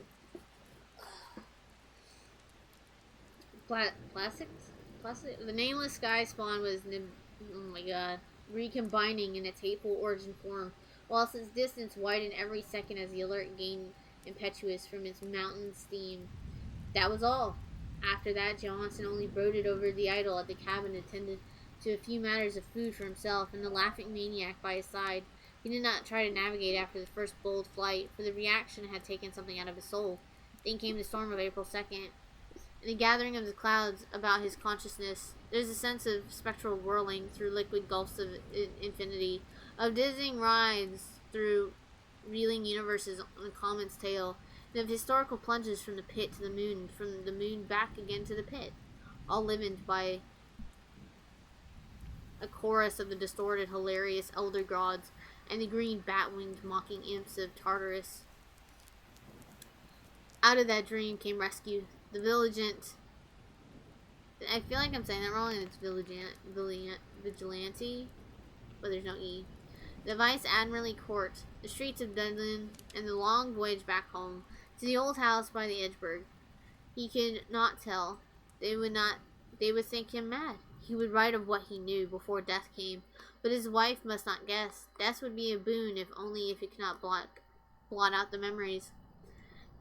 the nameless sky spawn was oh my god, recombining in its hateful origin form, whilst its distance widened every second as the alert gained impetuous from its mountain steam. That was all. After that, Johansen only brooded over the idol at the cabin, attended to a few matters of food for himself, and the laughing maniac by his side. He did not try to navigate after the first bold flight, for the reaction had taken something out of his soul. Then came the storm of April 2nd. In the gathering of the clouds about his consciousness, there is a sense of spectral whirling through liquid gulfs of infinity, of dizzying rides through reeling universes on a comet's tail, and of historical plunges from the pit to the moon, from the moon back again to the pit, all livened by a chorus of the distorted, hilarious elder gods and the green bat-winged mocking imps of Tartarus. Out of that dream came rescue. The vigilant. I feel like I'm saying that wrong, and it's vigilante, but there's no E. The Vice Admiralty Court, the streets of Dublin, and the long voyage back home to the old house by the Edgeburg. He could not tell. They would think him mad. He would write of what he knew before death came, but his wife must not guess. Death would be a boon, if only if it could not blot out the memories.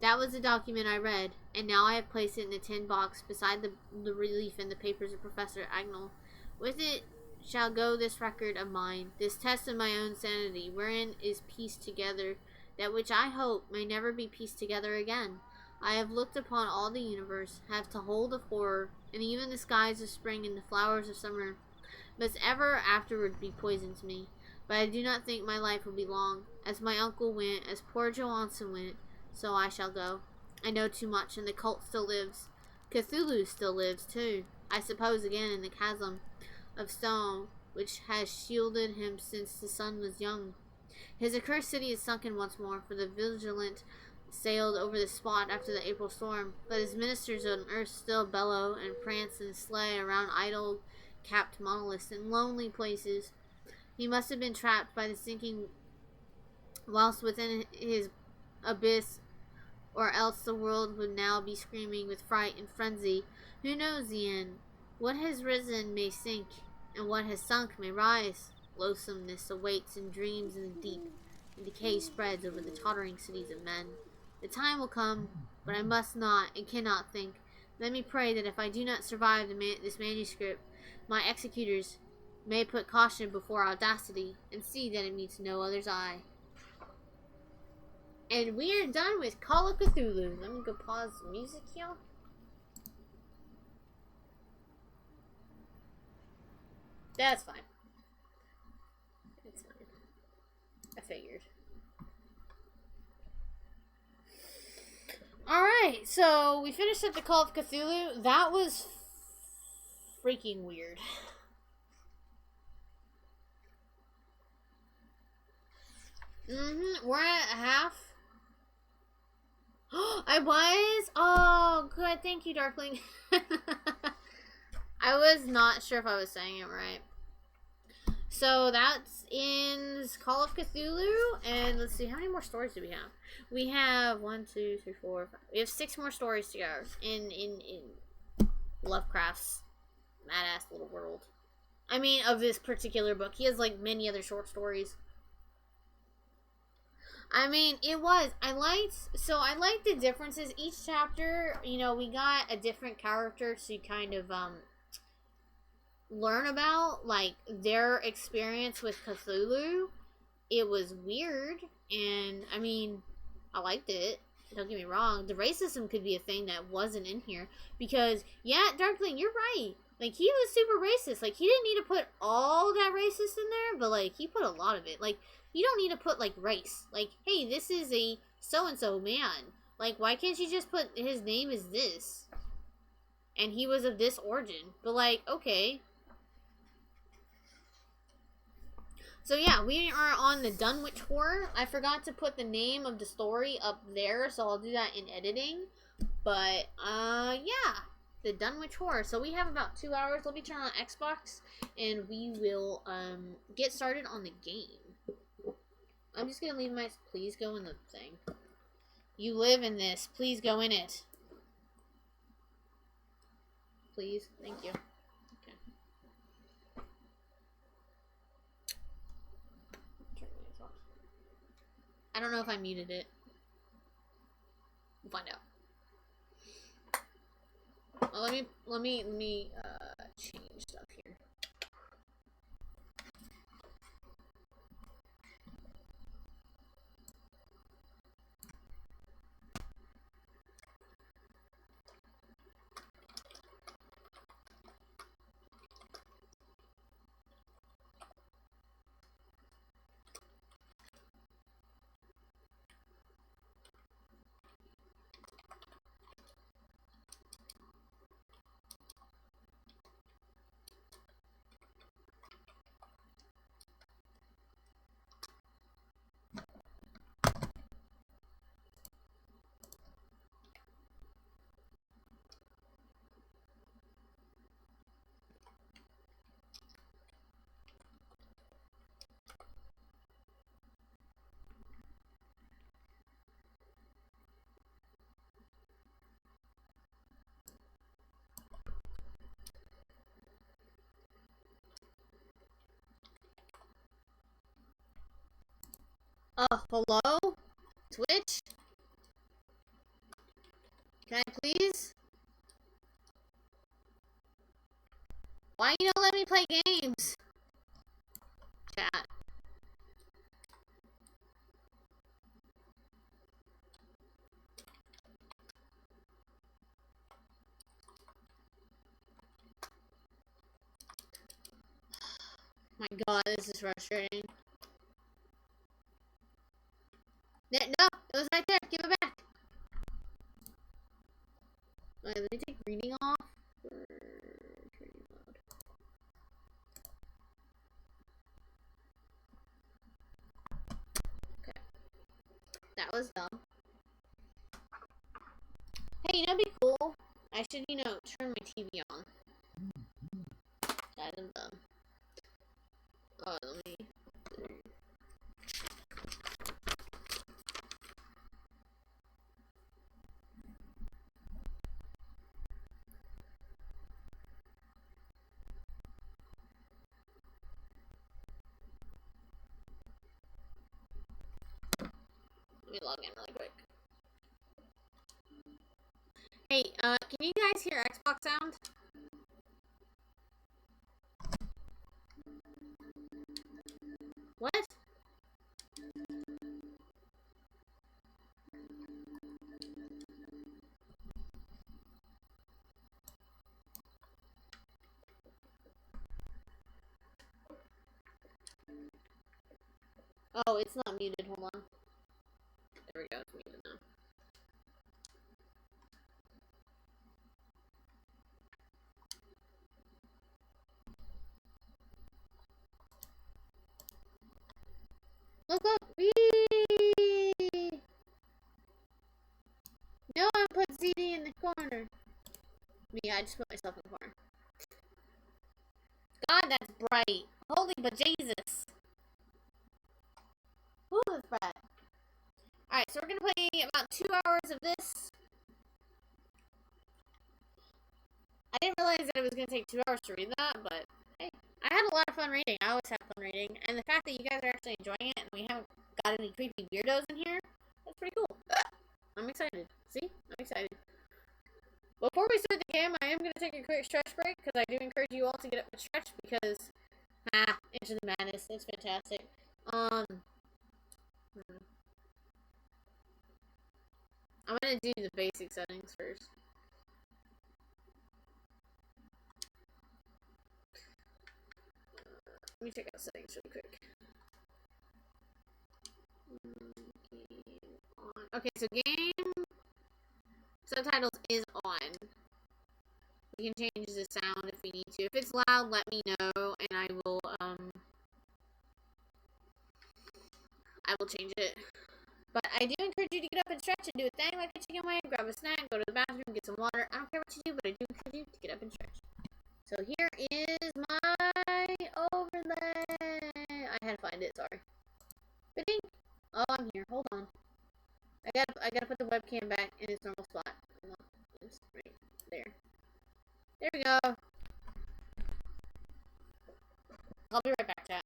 That was the document I read, and now I have placed it in a tin box beside the relief in the papers of Professor Agnell. With it shall go this record of mine, this test of my own sanity, wherein is pieced together that which I hope may never be pieced together again. I have looked upon all the universe, have to hold of horror, and even the skies of spring and the flowers of summer must ever afterward be poison to me. But I do not think my life will be long. As my uncle went, as poor Johansen went, so I shall go. I know too much, and the cult still lives. Cthulhu still lives, too. I suppose again in the chasm of stone which has shielded him since the sun was young. His accursed city is sunken once more, for the vigilant sailed over the spot after the April storm, but his ministers on earth still bellow and prance and slay around idol-capped monoliths in lonely places. He must have been trapped by the sinking whilst within his abyss, or else the world would now be screaming with fright and frenzy. Who knows the end? What has risen may sink, and what has sunk may rise. Loathsomeness awaits and dreams in the deep, and decay spreads over the tottering cities of men. The time will come, but I must not and cannot think. Let me pray that if I do not survive this manuscript, my executors may put caution before audacity, and see that it meets no other's eye. And we are done with Call of Cthulhu. Let me go pause the music here. That's fine. It's fine. I figured. Alright, so we finished up the Call of Cthulhu. That was freaking weird. We're at half. I was? Oh, good. Thank you, Darkling. I was not sure if I was saying it right. So that's in Call of Cthulhu, and let's see, how many more stories do we have? We have 1, 2, 3, 4, 5. We have 6 more stories to go in Lovecraft's mad-ass little world. I mean, of this particular book. He has, like, many other short stories. I mean, it was. I liked the differences. Each chapter, you know, we got a different character to kind of, learn about, like, their experience with Cthulhu. It was weird, and, I mean, I liked it. Don't get me wrong. The racism could be a thing that wasn't in here, because, yeah, Darkling, you're right. Like, he was super racist. Like, he didn't need to put all that racist in there, but, like, he put a lot of it. Like, you don't need to put, like, race. Like, hey, this is a so-and-so man. Like, why can't you just put his name is this? And he was of this origin. But, like, okay. So, yeah, we are on the Dunwich Horror. I forgot to put the name of the story up there, so I'll do that in editing. But, yeah. The Dunwich Horror. So, we have about 2 hours. Let me turn on Xbox, and we will, get started on the game. I'm just gonna leave my... Please go in the thing. You live in this. Please go in it. Please. Thank you. Okay. I don't know if I muted it. We'll find out. Well, let me change stuff here. Hello? Twitch? Can I please? Why you don't let me play games? Chat. My god, this is frustrating. No, it was right there. Give it back. Wait, let me take reading off. Training mode. Okay. That was dumb. Hey, you know, it'd be cool. I should, turn my TV on. Guys, I'm dumb. Oh, let me. Let me log in really quick. Hey, can you guys hear Xbox sound? What? Oh, it's not muted. Hold on. There we go. It's muted now. Look, look! Whee! No one put ZD in the corner. Me, I just put myself in the corner. God, that's bright. Holy but Jesus. Ooh, that's bad. Alright, so we're gonna play about 2 hours of this. I didn't realize that it was gonna take 2 hours to read that, but hey, I had a lot of fun reading. I always have fun reading. And the fact that you guys are actually enjoying it and we haven't got any creepy weirdos in here, that's pretty cool. I'm excited. See? I'm excited. Before we start the game, I am going to take a quick stretch break because I do encourage you all to get up and stretch because, Into the Madness, it's fantastic. I'm going to do the basic settings first. Let me check out settings really quick. Okay, so game subtitles is on. We can change the sound if we need to. If it's loud, let me know, and I will change it. But I do encourage you to get up and stretch and do a thing like a chicken wing, grab a snack, go to the bathroom, get some water. I don't care what you do, but I do encourage you to get up and stretch. So here is my overlay. I had to find it, sorry. Ba-ding. Oh, I'm here. Hold on. I gotta put the webcam back in its normal spot. It's right there. There we go. I'll be right back, chat.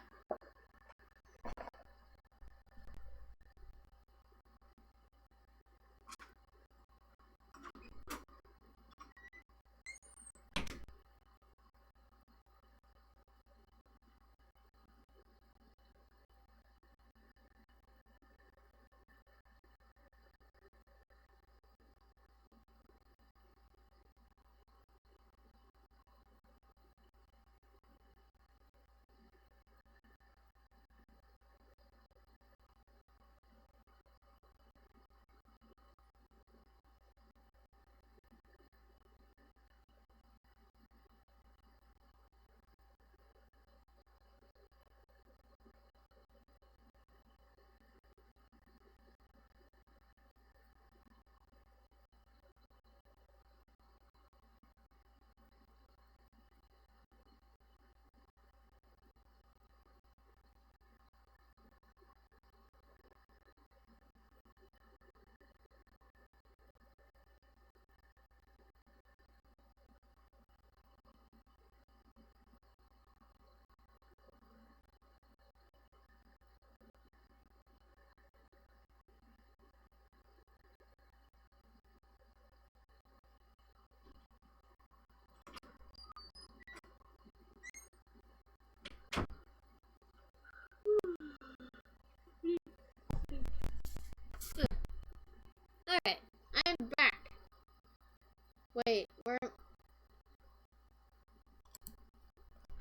Wait, where?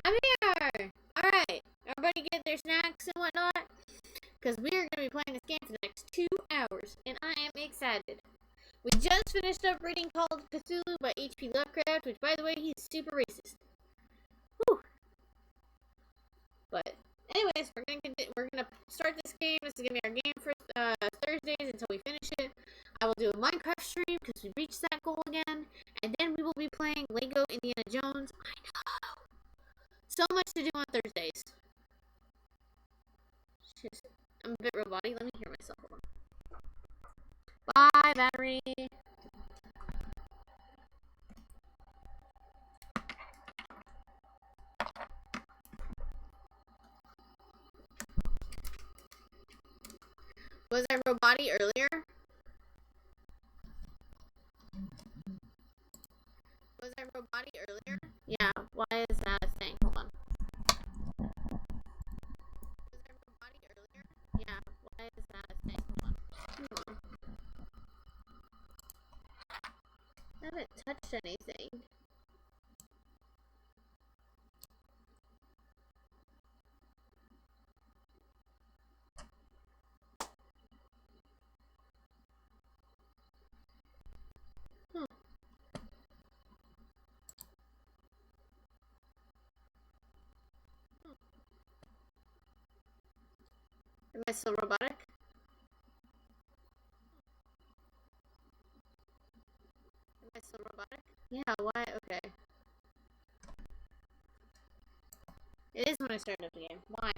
I'm here! Alright, everybody get their snacks and whatnot. Because we are going to be playing this game for the next 2 hours, and I am excited. We just finished up reading Call of Cthulhu by H.P. Lovecraft, which, by the way, he's super racist. Whew. But, anyways, we're gonna start this game. This is gonna be our game for Thursdays until we finish it. I will do a Minecraft stream because we reached that goal again, and then we will be playing Lego Indiana Jones. I know, so much to do on Thursdays. Just, I'm a bit robotic. Let me hear myself. Hold on. Bye, battery. Was I roboty earlier? Was I roboty earlier? Yeah, why is that a thing? Hold on. Was I roboty earlier? Yeah, why is that a thing? Hold on. I haven't touched anything. Am I still robotic? Am I still robotic? Yeah, why? Okay. It is when I started the game. Why?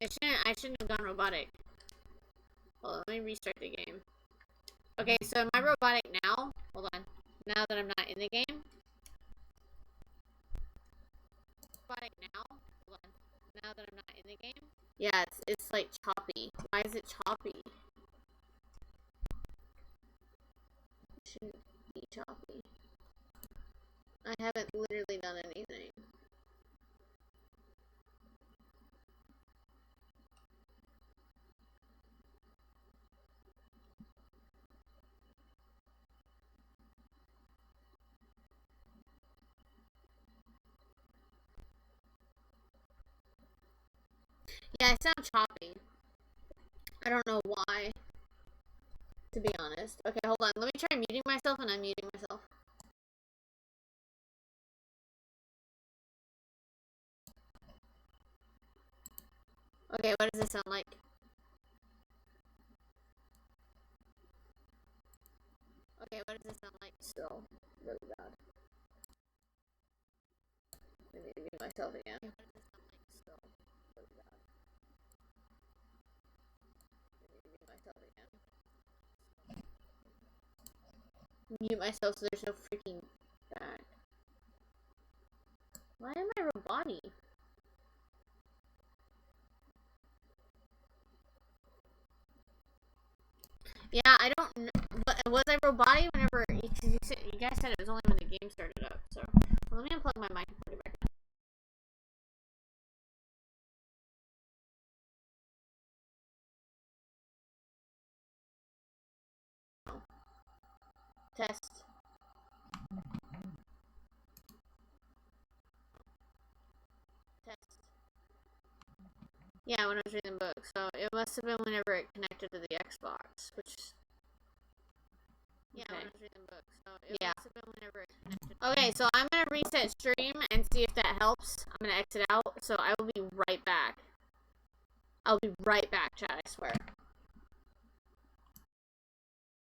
I shouldn't have gone robotic. Hold on, let me restart the game. Okay, so am I robotic now? Hold on. Now that I'm not in the game? Robotic now? Hold on. Now that I'm not in the game? Yeah, it's like choppy. Why is it choppy? It shouldn't be choppy. I haven't literally done anything. Yeah, I sound choppy. I don't know why, to be honest. Okay, hold on. Let me try muting myself and unmuting myself. Okay, what does this sound like? Okay, what does this sound like? Still really bad. I need to mute myself again. Okay, what does this sound like? Still really bad. I need to mute myself again. Mute myself so there's no freaking back. Why am I roboty? Yeah, I don't know. Was I roboty whenever you guys said it was only when the game started up? So well, let me unplug my mic and put it back on. Test. Test. Yeah, when I was reading the book. So it must have been whenever it connected to the Xbox, which. Yeah, okay. When I was reading the book. So it must have been whenever it connected. Okay, so I'm gonna reset stream and see if that helps. I'm gonna exit out, so I will be right back. I'll be right back, chat, I swear.